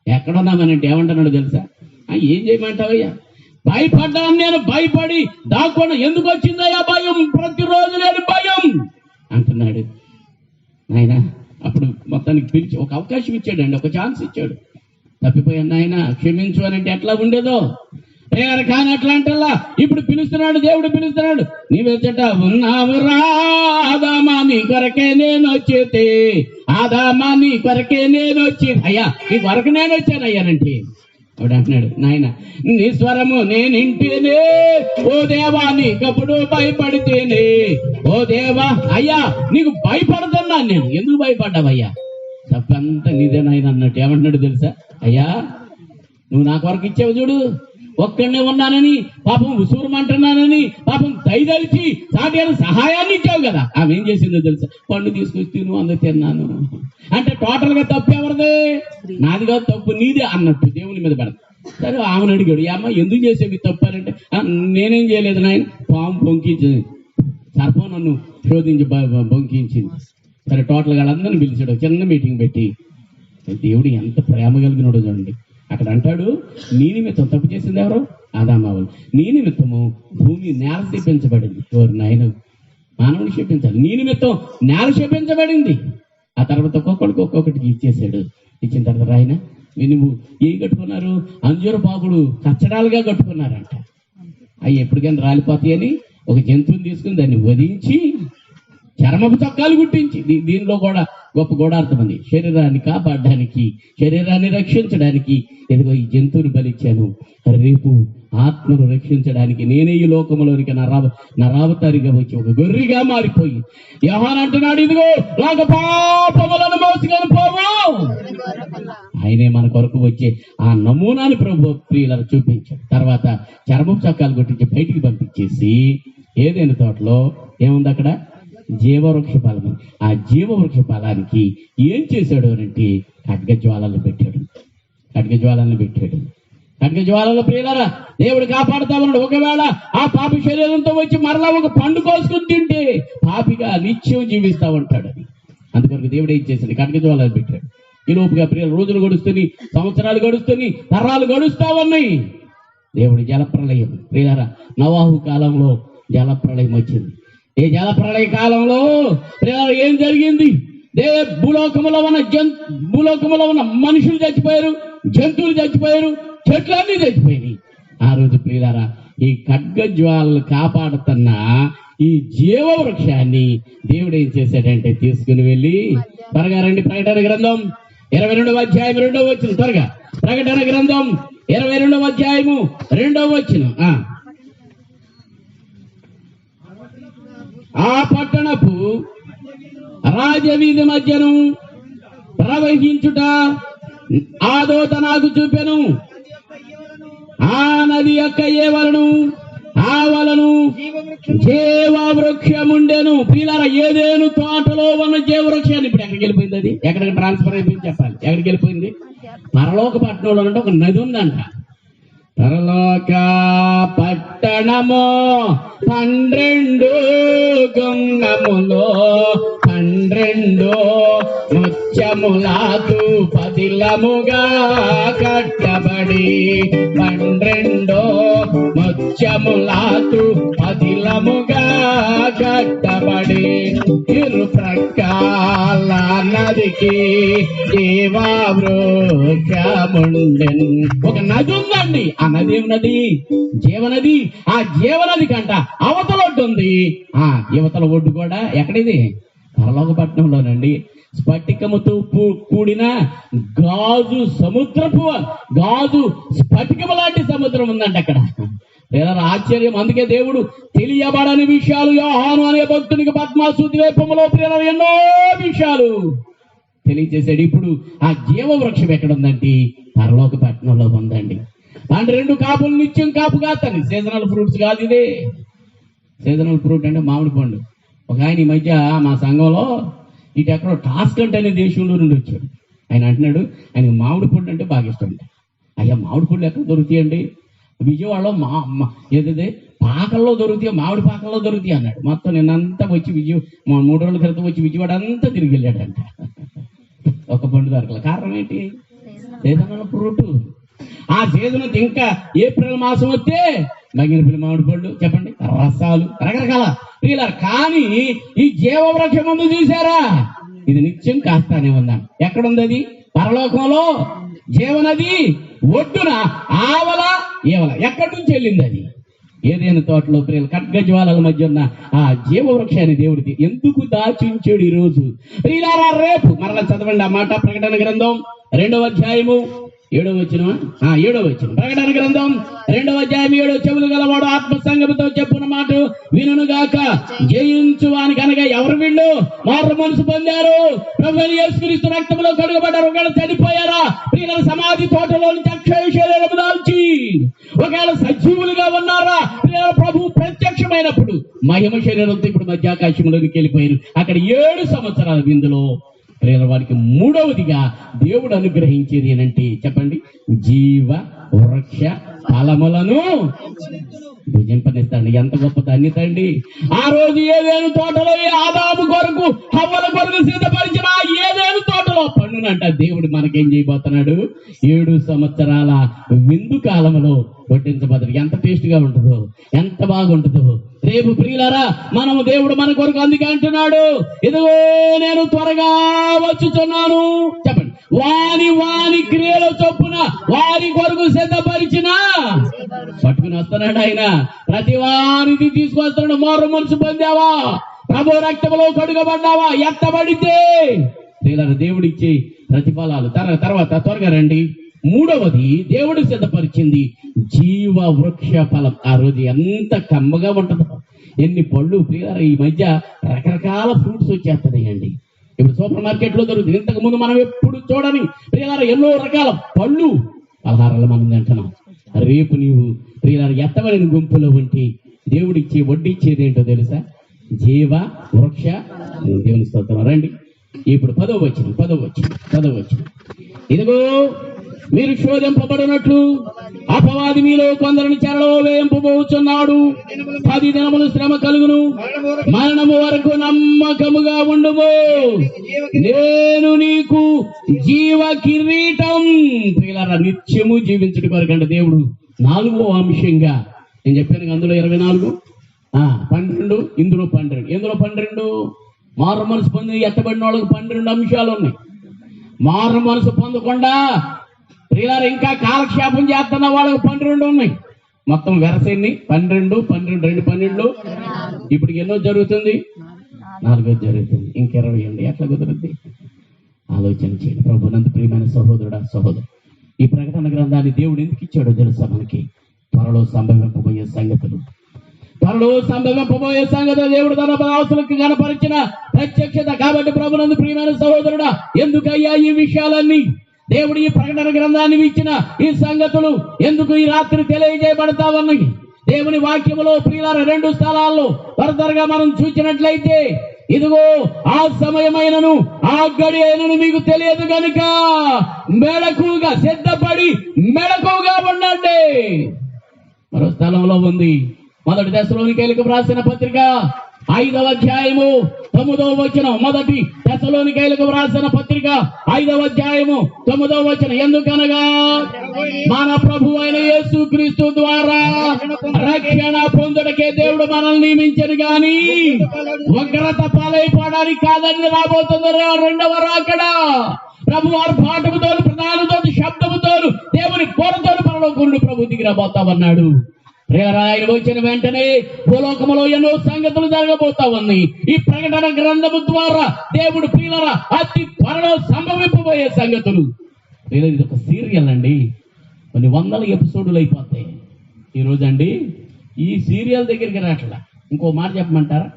ఎక్కడున్నామనంటే ఏమంటున్నాడు తెలుసా? ఏం చేయమంటావయ్యా? భయపడ్డాను నేను, భయపడి దాక్కుండా ఎందుకు వచ్చిందయ్యా భయం? ప్రతిరోజు నేను భయం అంటున్నాడు. నాయన అప్పుడు మొత్తానికి పిలిచి ఒక అవకాశం ఇచ్చాడండి, ఒక ఛాన్స్ ఇచ్చాడు. తప్పిపోయాను నాయన క్షమించు అని అంటే ఎట్లా ఉండేదో ప్రేయర్ కానీ అట్లా అంటల్లా. ఇప్పుడు పిలుస్తున్నాడు, దేవుడు పిలుస్తున్నాడు, నీవెచ్చట ఉన్నావు రా ఆదామా నీ కొరకే నేను వచ్చేది, ఆదామా నీ కొరకే నేను వచ్చేది. అయ్యా నీ కొరకు నేను వచ్చాను అయ్యానంటే ఆవిడ అంటున్నాడు, నాయన నీ స్వరము నేనింటేనే ఓ దేవా నీకప్పుడు భయపడితేనే ఓ దేవా. అయ్యా నీకు భయపడుతున్నాను నేను. ఎందుకు భయపడ్డావయ్యా? తప్పంతా నీదే నాయన అన్నట్టు. ఏమంటున్నాడు తెలుసా? అయ్యా నువ్వు నా కొరకు ఇచ్చావు చూడు, ఒక్కడనే ఉన్నానని పాపం ఉసూరమంటున్నానని పాపం దయదలిచి సాటి సహాయాన్ని ఇచ్చావు కదా. ఆమె ఏం చేసిందో తెలుసా? పండు తీసుకొచ్చి తిను అందుకు తిన్నాను అంటే టోటల్ గా తప్పు ఎవరిదే? నాది కాదు, తప్పు నీదే అన్నట్టు దేవుని మీద పెడతా. సరే ఆమెను అడిగాడు, అమ్మ ఎందుకు చేసేవి తప్పు అంటే, నేనేం చేయలేదు నాయన, పాము పొంకించింది, సర్పం నన్ను శోధించి పొంకించింది. సరే టోటల్ గా అందరిని పిలిచాడు, చిన్న మీటింగ్ పెట్టి. దేవుడు ఎంత ప్రేమ కలిగినాడో చూడండి. అక్కడ అంటాడు, నీ నిమిత్తం తప్పు చేసింది ఎవరు? ఆదామావులు. నీ నిమిత్తము భూమి నేల శపించబడింది. ఎవరు నాయన? మానవుని శపించాలి. నీ నిమిత్తం నేల శపించబడింది. ఆ తర్వాత ఒక్కొక్కటికి ఇచ్చేసాడు. ఇచ్చిన తర్వాత ఆయన నువ్వు ఏం కట్టుకున్నారు? అంజూర పాకుడు కచ్చడాలుగా కట్టుకున్నారంట. అవి ఎప్పటికైనా రాలిపోతాయని ఒక జంతువుని తీసుకుని దాన్ని వధించి చర్మపు చొక్కాలు గుట్టించి, దీనిలో కూడా గొప్ప గూఢార్థం ఉంది. శరీరాన్ని కాపాడడానికి, శరీరాన్ని రక్షించడానికి ఎదుగో ఈ జంతువుని బలిచ్చాను, రేపు ఆత్మను రక్షించడానికి నేనే ఈ లోకంలోనికి నరావతారిగా వచ్చి ఒక గొర్రెగా మారిపోయి యోహాను అంటున్నాడు, ఇదిగో లోక పాపములను మోసుకొని పోవు. ఆయనే మన కొరకు వచ్చే ఆ నమూనాని ప్రభు ప్రియులను చూపించాడు. తర్వాత చర్మపు చొక్కాలు కొట్టించి బయటికి పంపించేసి ఏదైనా తోటలో ఏముంది అక్కడ? జీవవృక్ష ఫలము. ఆ జీవవృక్ష ఫలానికి ఏం చేశాడు అంటే ఖడ్గజ్వాలను పెట్టాడు. ఖడ్గజ్వాలలో ప్రియులారా దేవుడు కాపాడుతా ఉన్నాడు. ఒకవేళ ఆ పాపి శరీరంతో వచ్చి మరలా ఒక పండు కోసుకుని తింటే పాపిగా నిత్యం జీవిస్తా ఉంటాడు. అది అందుకొరకు దేవుడు ఏం చేశాడు? ఖడ్గజ్వాలను పెట్టాడు. ఈ లోపుగా ప్రియులు రోజులు గడుస్తుంది, సంవత్సరాలు గడుస్తుంది, తరాలు గడుస్తా ఉన్నాయి. దేవుడి జలప్రళయం ప్రియులారా, నోవాహు కాలంలో జలప్రళయం వచ్చింది. ఈ జలప్రళయ కాలంలో ఏం జరిగింది? భూలోకములో ఉన్న మనుషులు చచ్చిపోయారు, జంతువులు చచ్చిపోయారు, చెట్లన్నీ చచ్చిపోయినాయి. ఆ రోజు ప్రియులారా ఈ ఖడ్గజ్వాలను కాపాడుతున్న ఈ జీవవృక్షాన్ని దేవుడు ఏం చేశాడంటే తీసుకుని వెళ్ళి, త్వరగా రండి ప్రకటన గ్రంథం 22వ అధ్యాయం 2వ వచనం, త్వరగా ప్రకటన గ్రంథం 22వ అధ్యాయము 2వ వచనం. ఆ పట్టణపు రాజవీధి మధ్యను ప్రవహించుట ఆ దూత నాకు చూపెను. ఆ నది యొక్క ఆ వలను జీవవృక్షముండెను. ప్రియులారా ఏదేను తోటలో ఉన్న జీవవృక్షాన్ని ఇప్పుడు ఎక్కడికి వెళ్ళిపోయింది? అది ఎక్కడికి ట్రాన్స్ఫర్ అయిపోయింది? చెప్పాలి, ఎక్కడికి వెళ్ళిపోయింది? పరలోక పట్టణంలో అంటే ఒక నది ఉందంట. పరలోక పట్టణము 12 గుంగములో 12 ముత్యములాదు పదిలముగా కట్టబడి 12 ముత్యములాదు పదిలముగా కట్టబడి ఇరు ప్రకాల నది వారికి జీవవృక్షముండెను. ఒక నది ఉందండి. ఆ నది ఏమన్నది? జీవనది. ఆ జీవనది కంట అవతల ఒడ్డు ఉంది. ఆ యువతల ఒడ్డు కూడా ఎక్కడిది? పరలోకపట్నంలోనండి. స్ఫటికముతో కూడిన గాజు సముద్రపు గాజు స్ఫటికము లాంటి సముద్రం ఉందండి అక్కడ. లేదా ఆశ్చర్యం. అందుకే దేవుడు తెలియబడని విషయాలు యోహాను అనే భక్తునికి పద్మాసు ద్వీపములో ప్రియుల ఎన్నో విషయాలు తెలియజేశాడు. ఇప్పుడు ఆ జీవవృక్షం ఎక్కడ ఉందంటే పరలోకపట్నంలో ఉందండి. దాంట్లో 2 కాపులు నిత్యం కాపు కాస్తాను. సీజనల్ ఫ్రూట్స్ కాదు ఇదే. సీజనల్ ఫ్రూట్ అంటే మామిడి పండు. ఒక ఆయన ఈ మధ్య మా సంఘంలో ఇటు ఎక్కడో టాస్కంట్ అనే దేశంలో నుండి వచ్చాడు. ఆయన అంటున్నాడు ఆయనకి మామిడి పండు అంటే బాగా ఇష్టం అండి. అయ్యా మామిడి పండ్లు ఎక్కడ దొరుకుతాయండి? విజయవాడలో ఏదైతే పాకల్లో దొరుకుతాయి, మామిడి పాకల్లో దొరుకుతాయి అన్నాడు. మొత్తం నిన్నంతా వచ్చి 3 రోజుల క్రితం వచ్చి విజయవాడ అంతా తిరిగి వెళ్ళాడంట. ఒక పండు దొరకల. కారణం ఏంటి? Seasonal fruit. ఆ సీజన్ ఇంకా ఏప్రిల్ మాసం వస్తే మగిన పిల్ల మామిడి పళ్ళు చెప్పండి, రసాలు రకరకాల పిల్లలు. కానీ ఈ జీవవృక్షం ముందు చూసారా? ఇది నిత్యం కాస్తానే ఉందాం. ఎక్కడుంది అది? పరలోకంలో జీవనది ఒడ్డున ఆవల ఏవల. ఎక్కడి నుంచి వెళ్ళింది అది? ఏదైనా తోటలో ప్రియులు ఖడ్గజ్వాలల మధ్య ఉన్న ఆ జీవవృక్షాన్ని దేవుడికి ఎందుకు దాచించాడు ఈ రోజు? ప్రియులారా రేపు మరలా చదవండి ఆ మాట. ప్రకటన గ్రంథం 2వ అధ్యాయము 7వ వచనం. 7వ వచనం. ప్రకటన గ్రంథం 2వ అధ్యాయం 7. చెవులు గలవాడు ఆత్మ సంగముతో చెప్పున్న మాట వినుగాక. జయించువానికి అనగా ఎవరు? వీళ్ళు మారు మనసు పొందారు, ప్రభువైన యేసుక్రీస్తు రక్తంలో కడుగబడ్డారు. ఒకవేళ చనిపోయారా ప్రియుల సమాధి తోటలో నుంచి అక్షయ శరీరము దాల్చి ఒకవేళ సజీవులుగా ఉన్నారా ప్రియుల ప్రభు ప్రత్యక్షమైనప్పుడు మహిమ శరీరంతో ఇప్పుడు మధ్యాకాశంలోకి వెళ్ళిపోయారు. అక్కడ 7 సంవత్సరాల విందులో ప్రియుల వారికి 3వదిగా దేవుడు అనుగ్రహించేది ఏంటంటే చెప్పండి, జీవ వృక్ష ఫలములను భుజింపనిస్తాడు. ఎంత గొప్ప ధన్యత అండి! ఆ రోజు ఏదేను తోటలో ఆదాము కొరకు హవ్వల కొరకు సిద్ధపరిచిన ఏదేను తోటలో పండునంట దేవుడు మనకేం చేయబోతున్నాడు? 7 సంవత్సరాల విందు కాలంలో వడ్డించబోతాడు. ఎంత టేస్ట్ గా ఉంటుందో, ఎంత బాగుంటుందో రేపు ప్రియులారా. మనము దేవుడు మన కొరకు అందుకే అంటున్నాడు, ఇదిగో నేను త్వరగా వచ్చుచున్నాను. చెప్పండి, వాని క్రియల చొప్పున వారి కొరకు సిద్ధపరిచిన పట్టుకుని వస్తున్నాడు ఆయన. ప్రతి వారికి తీసుకొస్తున్నాడు. మారు మనసు పొందావా? ప్రభు రక్తంలో కడుగబడ్డావా? ఎత్తబడితే ప్రియులారా దేవుడిచ్చే ప్రతిఫలాలు. తర్వాత త్వరగా రండి. 3వది దేవుడు సిద్ధపరిచింది జీవ వృక్ష ఫలం. ఆ రోజు ఎంత కమ్మగా ఉంటుందో, ఎన్ని పళ్ళు ప్రియులారా. ఈ మధ్య రకరకాల ఫ్రూట్స్ వచ్చేస్తున్నాయండి. ఇప్పుడు సూపర్ మార్కెట్ లో దొరుకుతుంది. ఇంతకు ముందు మనం ఎప్పుడు చూడని ప్రియులారా ఎన్నో రకాల పళ్ళు పలహారాలు మనం తింటున్నాం. రేపు నీవు ప్రియులారా ఎత్తబడిన గుంపులో ఉంటే దేవుడిచ్చి వడ్డిచ్చేది ఏంటో తెలుసా? జీవ వృక్ష. దేవుని స్తోత్రం. రండి ఇప్పుడు 10వ వచనం. ఇదిగో మీరు శోధింపబడినట్లు అపవాది మీలో కొందరిని చెరలో వేయింపబోచున్నాడు. 10 దినములు శ్రమ కలుగును, మరణము వరకు నమ్మకముగా ఉండుము, నేను నీకు జీవ కిరీటం. ప్రియులారా నిత్యము జీవించడం కొరకంటే దేవుడు 4వ అంశంగా నేను చెప్పాను. అందులో 24, 12, ఇందులో 12. మారు మనసు పొంది ఎత్తబడిన వాళ్ళకి 12 అంశాలు ఉన్నాయి. మారు మనసు పొందకుండా ప్రియులారా ఇంకా కాలక్షేపం చేస్తున్న వాళ్ళకి 12 ఉన్నాయి. మొత్తం వెరసెన్ని 12, 12 ఇప్పుడు ఎన్నో జరుగుతుంది? 4వ జరుగుతుంది. ఇంక 20 అండి. ఎట్లా కుదురుద్ది? ఆలోచన చేయండి. ప్రభునందు ప్రియమైన సహోదరుడా, సహోదరు, ఈ ప్రకటన గ్రంథాన్ని దేవుడు ఎందుకు ఇచ్చాడో తెలుసా? మనకి త్వరలో సంభవింపబోయే సంగతులు దేవుడు తన దాసులకు కనపరిచిన ప్రత్యక్షత. కాబట్టి ప్రభునందు ప్రియమైన సహోదరుడా, ఎందుకయ్యా ఈ విషయాలన్నీ దేవుడు ఈ ప్రకటన గ్రంథాన్ని ఇచ్చిన ఈ సంగతులు ఎందుకు ఈ రాత్రి తెలియజేయబడతా ఉన్నాయి? దేవుని వాక్యములో ప్రియులారా 2 స్థలాల్లో త్వరగా మనం చూసినట్లయితే, ఇదిగో ఆ సమయమైనను ఆ గడి అయినను మీకు తెలియదు గనుక మెళకుగా సిద్ధపడి మెళకుగా ఉండండి. మరో స్థలంలో ఉంది. 1 తెస్సలోనికైలకు వ్రాసిన పత్రిక 5వ అధ్యాయము 9వ వచనం. 1 తెస్సలోనికైలకు వ్రాసిన పత్రిక 5వ అధ్యాయము 9వ వచనం. ఎందుకనగా మన ప్రభు అయిన యేసుక్రీస్తు ద్వారా రక్షణ పొందుటకే దేవుడు మనల్ని నియమించడు గాని ఉగ్రత పాలైపోవడానికి కాదని రాబోతుంది రెండవ రాకడ. ప్రభు వారు పాఠముతో, ప్రధానతో, శబ్దముతో, దేవుని కోరతో పరలోకమును ప్రభు దిగి రాబోతామన్నాడు. ఆయన వచ్చిన వెంటనే భూలోకములో ఎన్నో సంగతులు జరగబోతా ఉన్నాయి. ఈ ప్రకటన గ్రంథము ద్వారా దేవుడు ప్రియులరా అతి త్వరలో సంభవింపబోయే సంగతులు. ఇది ఒక సీరియల్ అండి, కొన్ని వందల ఎపిసోడ్లు అయిపోతాయి. ఈరోజు అండి ఈ సీరియల్ దగ్గరికి రాట్లా. ఇంకో మాట చెప్పమంటారా,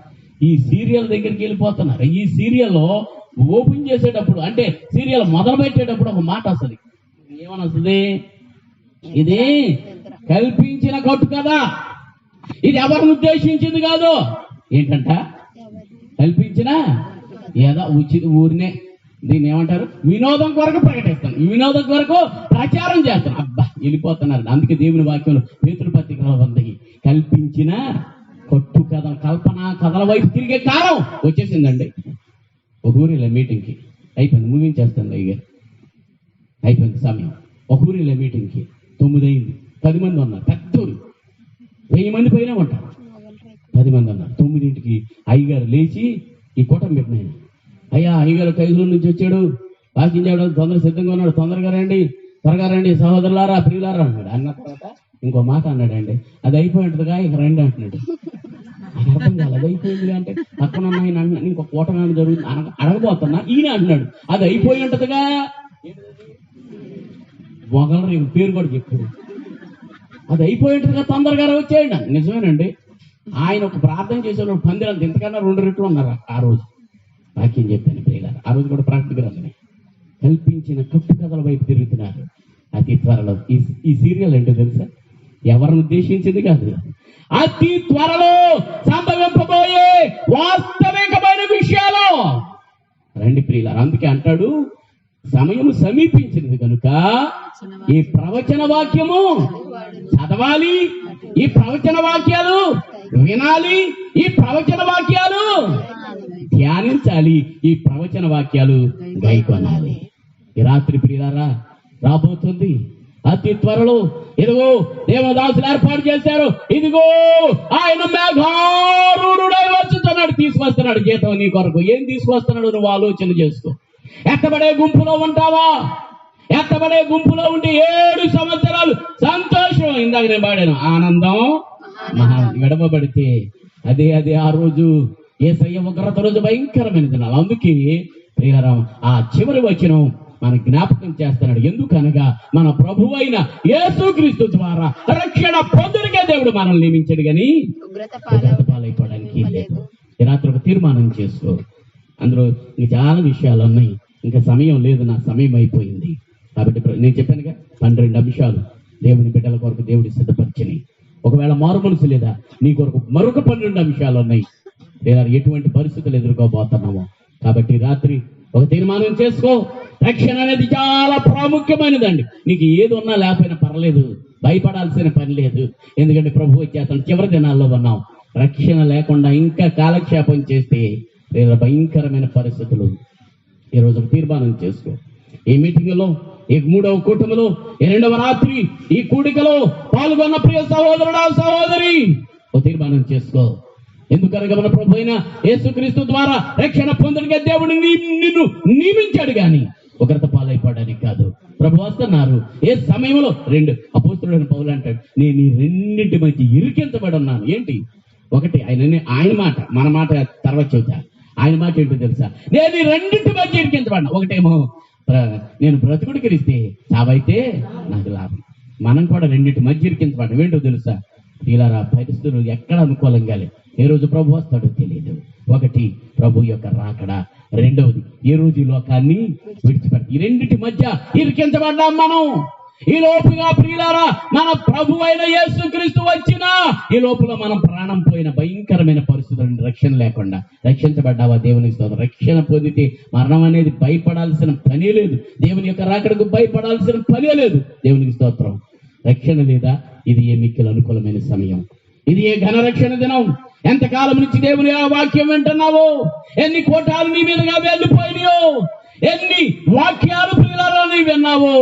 ఈ సీరియల్ దగ్గరికి వెళ్ళిపోతున్నారు. ఈ సీరియల్లో ఓపెన్ చేసేటప్పుడు, అంటే సీరియల్ మొదలు పెట్టేటప్పుడు ఒక మాట వస్తుంది. ఏమని వస్తుంది? ఇది కల్పించిన కట్టు కదా, ఇది ఎవరిని ఉద్దేశించింది కాదు. ఏంటంట? కల్పించిన ఏదో ఉచిత ఊరినే, దీన్ని ఏమంటారు, వినోదం కొరకు ప్రకటిస్తాను, వినోదం కొరకు ప్రచారం చేస్తాను. అబ్బా వెళ్ళిపోతున్నారు. అందుకే దేవుని వాక్యంలో పేతురు పత్రికలో ఉంది, కల్పించిన కొట్టు కథ, కల్పన కథల వైపు తిరిగే కాలం వచ్చేసిందండి. ఒక ఊరిలో మీటింగ్కి అయిపోయింది, ముగించేస్తాను ఇక అయిపోయింది సమయం. ఒక ఊరిలో మీటింగ్కి 9 అయింది, 10 మంది ఉన్నారు. పెద్ద ఊరు, 1000 మంది పైన ఉంటారు. 10 మంది ఉన్నారు. 9ంటికి అయ్యగారు లేచి ఈ కూటమి పెట్టిన, అయ్యా అయ్యగారు కైదుల నుంచి వచ్చాడు, వాకింగ్ చేయడం తొందర సిద్ధంగా ఉన్నాడు, తొందరగా రండి, త్వరగా రండి సహోదరులారా, ప్రియులారా అన్నాడు. అన్న తర్వాత ఇంకో మాట అన్నాడండి, అది అయిపోయి ఉంటుందిగా ఇక రండి అంటున్నాడు. అర్థం కాదు, అది అయిపోయింది అంటే పక్కన ఆయన అన్నాడు, ఇంకో కూటమి జరుగుతుంది అడగబోతున్నా, ఈయన అంటున్నాడు అది అయిపోయి ఉంటుందిగా. మొగలరు పేరు కూడా చెప్పాడు, అది అయిపోయి ఉంటుందిగా, తొందరగా వచ్చేయండి. నిజమేనండి, ఆయన ఒక ప్రార్థన చేసేవాడు పందిరంత, ఇంతకన్నా 2 రెట్లు ఉన్నారు ఆ రోజు. వాక్యం చెప్పాను ప్రియులారా, ఆ రోజు కూడా ప్రార్థన గ్రంథమే. కల్పించిన కట్టు కథల వైపు తిరుగుతున్నారు అతి త్వరలో. ఈ సీరియల్ ఏంటో తెలుసా? ఎవరిని ఉద్దేశించింది కాదు, అతి త్వరలో సంభవింపబోయే వాస్తవికమైన విషయాలు. రండి ప్రియులారా, అందుకే అంటాడు సమయం సమీపించినది కనుక ఈ ప్రవచన వాక్యము చదవాలి, ఈ ప్రవచన వాక్యాలు వినాలి, ఈ ప్రవచన వాక్యాలు ధ్యానించాలి, ఈ ప్రవచన వాక్యాలు గైకొనాలి. ఈ రాత్రి ప్రియులారా రాబోతుంది అతి త్వరలో. ఇదిగో దేవదాసులు ఏర్పాటు చేశారు, ఇదిగో ఆయన మేఘారూఢుడై వచ్చుతున్నాడు, తీసుకొస్తున్నాడు జీతం నీ కొరకు. ఏం తీసుకొస్తున్నాడు నువ్వు ఆలోచన చేసుకో. ఎత్తబడే గుంపులో ఉంటావా? ఎత్తబడే గుంపులో ఉంటే 7 సంవత్సరాలు సంతోషం. ఇందాక నేను పాడాను, ఆనందం మహా విడవబడితే అదే ఆ రోజు యేసయ్య ఉగ్రత రోజు భయంకరమైన దినాలు. అందుకే ప్రియులారా ఆ చివరి వచనం మన జ్ఞాపకం చేస్తున్నాడు. ఎందుకనగా మన ప్రభు అయిన యేసుక్రీస్తు ద్వారా రక్షణ పొందుడికే దేవుడు మనల్ని నియమించాడు కానీ ఉగ్రత పాలైపోవడానికి లేదు. ఈ రాత్రి ఒక తీర్మానం చేసుకో. అందులో ఇంకా చాలా విషయాలు ఉన్నాయి, ఇంకా సమయం లేదు, నా సమయం అయిపోయింది. కాబట్టి నేను చెప్పానుగా 12 అంశాలు దేవుని బిడ్డల కొరకు దేవుడి సిద్ధపరిచినాయి. ఒకవేళ మారు మనసు లేదా నీ కొరకు మరొక 12 అంశాలు ఉన్నాయి. లేదా ఎటువంటి పరిస్థితులు ఎదుర్కోబోతున్నామో. కాబట్టి రాత్రి ఒక తీర్మానం చేసుకో. రక్షణ అనేది చాలా ప్రాముఖ్యమైనదండి. నీకు ఏది ఉన్నా లేకపోయినా పర్లేదు, భయపడాల్సిన పని లేదు. ఎందుకంటే ప్రభు వచ్చేస్తాడు. చివరి దినాల్లో ఉన్నాం. రక్షణ లేకుండా ఇంకా కాలక్షేపం చేస్తే లేదా భయంకరమైన పరిస్థితులు. ఈరోజు తీర్మానం చేసుకో. ఈ మీటింగ్ లో, ఈ 3వ కూటమిలో, ఈ 2వ రాత్రి ఈ కూడికలో పాల్గొన్న ప్రియ సహోదరుడా సహోదరి ఓ తీర్మానం చేసుకో. ఎందుకనగా మన ప్రభు అయిన యేసుక్రీస్తు ద్వారా రక్షణ పొందడానికి దేవుడు నిన్ను నియమించాడు కానీ ఉగ్రత పాలైపోవడానికి కాదు. ప్రభు వస్తున్నారు. ఏ సమయంలో 2 అపోస్తలుడైన పౌలు అంటాడు, నేను ఈ రెండింటి మధ్య ఇరికించబడి ఉన్నాను. ఏంటి? ఒకటి ఆయన మాట, మన మాట తర్వాత చెబుతా. ఆయన మాట ఏంటో తెలుసా? నేను ఈ రెండింటి మధ్య ఇరికించబడినా. ఒకటేమో నేను బ్రతుకుడికి ఇస్తే చావైతే నాకు లాభం. మనం కూడా రెండింటి మధ్య ఇరికించబడ్డాం. ఏంటో తెలుసా? ప్రియులారా పరిస్థితులు ఎక్కడ అనుకూలంగా లేదు. ఏ రోజు ప్రభు వస్తాడో తెలియదు. ఒకటి ప్రభు యొక్క రాకడ, రెండవది ఏ రోజు ఈ లోకాన్ని విడిచిపెడతాం. ఈ రెండింటి మధ్య ఇరికించబడ్డాం మనం. ఈ లోపుగా ప్రియులారా మన ప్రభు అయిన యేసుక్రీస్తు వచ్చినా ఈ లోపల మనం ప్రాణం పోయిన భయంకరమైన పరిస్థితులను రక్షణ లేకుండా. రక్షించబడ్డావా? దేవుని స్తోత్రం. రక్షణ పొందితే మరణం అనేది భయపడాల్సిన పనే లేదు. దేవుని యొక్క రాకడకు భయపడాల్సిన పనే లేదు. దేవునికి స్తోత్రం. రక్షణ లేదా ఇది ఏ మిక్కిలి అనుకూలమైన సమయం. ఇది ఏ ఘన రక్షణ దినం. ఎంతకాలం నుంచి దేవుని ఆ వాక్యం వింటున్నావో, ఎన్ని కోటాలు నీ మీదుగా వెళ్ళిపోయినాయో, ఎన్ని వాక్యాలు ప్రియులారా నీ విన్నావో.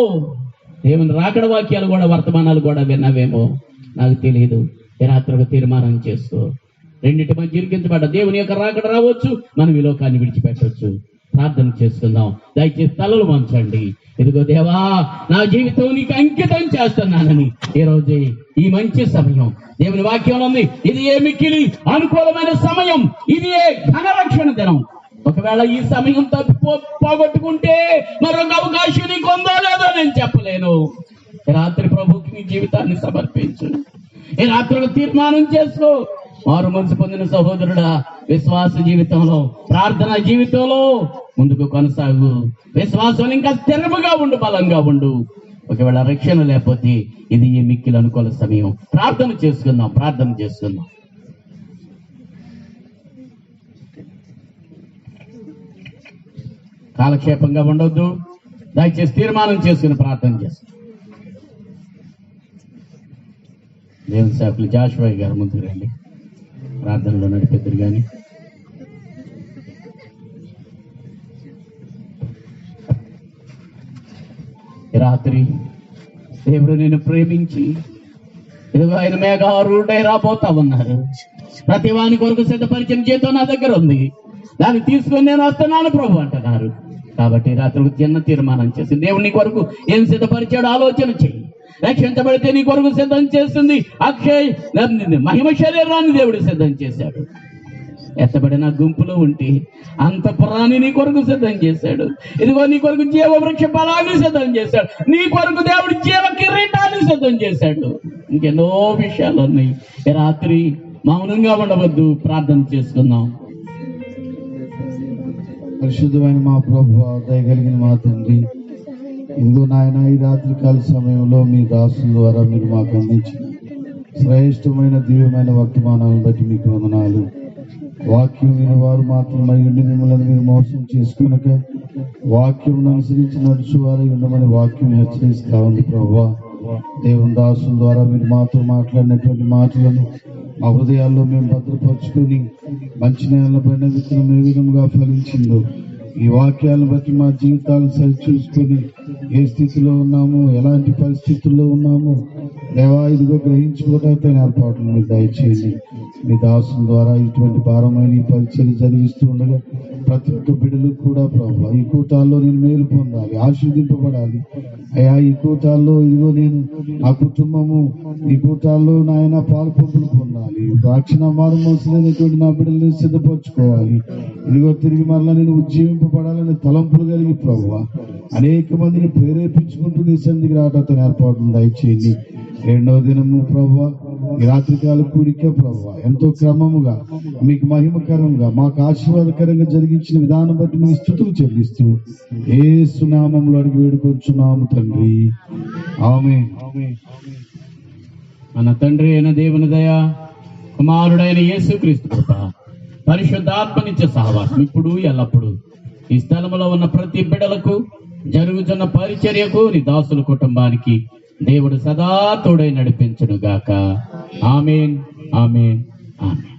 దేవుని రాకడ వాక్యాలు కూడా వర్తమానాలు కూడా విన్నావేమో నాకు తెలియదు. ఈ రాత్రి ఒక తీర్మానం చేసుకో. రెండింటి మధ్య ఇరికించబడ్డ దేవుని యొక్క రాకడ రావచ్చు, మనం ఈ లోకాన్ని విడిచిపెట్టవచ్చు. ప్రార్థన చేసుకుందాం. దయచేసి తలలు వంచండి. ఇదిగో దేవా, నా జీవితం నీకు అంకితం చేస్తున్నానని ఈ రోజు ఈ మంచి సమయం దేవుని వాక్యంలో ఉంది. ఇది ఏ మిక్కిలి అనుకూలమైన సమయం, ఇది ఏ ఘనరక్షణ దినం. ఒకవేళ ఈ సమయం పోగొట్టుకుంటే మరొక అవకాశం నీకు ఉందో లేదో నేను చెప్పలేను. ఈ రాత్రి ప్రభుకి నీ జీవితాన్ని సమర్పించు. ఈ రాత్రి తీర్మానం చేసుకో. మారు మనసు పొందిన సహోదరుడా, విశ్వాస జీవితంలో, ప్రార్థన జీవితంలో ముందుకు కొనసాగు. విశ్వాసం ఇంకా స్థిరముగా ఉండు, బలంగా ఉండు. ఒకవేళ రక్షణ లేకపోతే ఇది ఈ మిక్కిలి అనుకూల సమయం. ప్రార్థన చేసుకుందాం. కాలక్షేపంగా ఉండొద్దు. దయచేసి తీర్మానం చేసుకుని ప్రార్థన చేస్తాం. దేవుని సేవకులు జాషువా గారు ముందుకు రండి, ప్రార్థనలో నడిపెద్దరు. కానీ రాత్రి దేవుడు నేను ప్రేమించి ఇదిగో ఆయన మేఘారూఢై రాబోతా ఉన్నారు. ప్రతి వాని కొరకు సిద్ధపరిచిన జీతం నా దగ్గర ఉంది, దాన్ని తీసుకొని నేను వస్తున్నాను ప్రభు అంటున్నారు. కాబట్టి రాత్రి చిన్న తీర్మానం చేసి దేవుని కొరకు ఏం సిద్ధపరిచాడో ఆలోచన చెయ్యి. రక్షించబడితే నీ కొరకు సిద్ధం చేస్తుంది మహిమ శరీరాన్ని దేవుడు సిద్ధం చేశాడు. ఎత్తబడిన గుంపులో ఉంటే అంతఃపురాన్ని నీ కొరకు సిద్ధం చేశాడు. ఇదిగో నీ కొరకు జీవ వృక్ష ఫలాన్ని సిద్ధం చేశాడు. నీ కొరకు దేవుడు జీవ కిరీటాన్ని సిద్ధం చేశాడు. ఇంకెన్నో విషయాలు ఉన్నాయి. ఈ రాత్రి మౌనంగా ఉండవద్దు, ప్రార్థన చేసుకుందాం. పరిశుద్ధమైన మా ప్రభువా, దయగలిగిన మా తండ్రి, ఇదిగో నాయన ఈ రాత్రి కాల సమయంలో మీ దాసుల ద్వారా మీరు మాకు అందించిన శ్రేష్టమైన దివ్యమైన వర్తమానాలను బట్టి మీకు వందనాలు. వాక్యం విని వారు మాత్రమై ఉండి మిమ్మల్ని మీరు మోసం చేసుకునక వాక్యం అనుసరించి నడుచువారై ఉండమని వాక్యం హెచ్చరిస్తా ఉంది ప్రభువా. దేవుని దాసుల ద్వారా మీరు మాతో మాట్లాడినటువంటి మాటలను మా హృదయాల్లో మేము భద్రపరుచుకొని మంచి నేల పైన విత్తనం ఏ విధంగా ఫలించిందో ఈ వాక్యాలను బట్టి మా జీవితాలను సరిచూసుకొని ఏ స్థితిలో ఉన్నాము, ఎలాంటి పరిస్థితుల్లో ఉన్నాము దేవా ఇదిగో గ్రహించుకోవడానికి ఏర్పాట్లు మీరు దయచేయండి. మీ దాసుల ద్వారా ఇటువంటి భారమైన ఈ పరిచయం జరిగిస్తూ ఉండగా ప్రతి ఒక్క బిడ్డలు కూడా ప్రభు ఈ కూటాల్లో నేను మేలు పొందాలి, ఆశీర్వదింపబడాలి. అయ్యా ఈ కూటాల్లో ఇదిగో నేను ఆ కుటుంబము ఈ కూటాల్లో నాయన పాలు పంపులు పొందాలి. రక్షణ మారు మోసలేనటువంటి నా బిడ్డలను సిద్ధపరచుకోవాలి. ఇదిగో తిరిగి మరలా నేను ఉజ్జీవింపబడాలని తలంపులు కలిగి ప్రభు అనేక మందిని ప్రేరేపించుకుంటూ నీ సన్నిధికి రావడానికి ఏర్పాట్లు దయచేయండి. రెండవ దినము ప్రభు ఈ రాత్రికాల కూడిక ప్రభు ఎంతో క్రమముగా మీకు మహిమకరంగా మాకు ఆశీర్వాదకరంగా జరిగించిన విధానం బట్టి మీ స్తుతులు చెల్లిస్తూ యేసు నామములో అడిగి వేడుకొంచున్నాము తండ్రి, ఆమేన్. మన తండ్రి అయిన దేవుని దయ, కుమారుడైన యేసుక్రీస్తు కృప, పరిశుద్ధాత్మనిత్య సహవాసం ఇప్పుడు ఎల్లప్పుడు ఈ స్థలములో ఉన్న ప్రతి బిడ్డలకు, జరుగుతున్న పరిచర్యకు, నీ దాసుల కుటుంబానికి దేవుడు సదా తోడై నడిపించును గాక. ఆమేన్, ఆమేన్, ఆమేన్.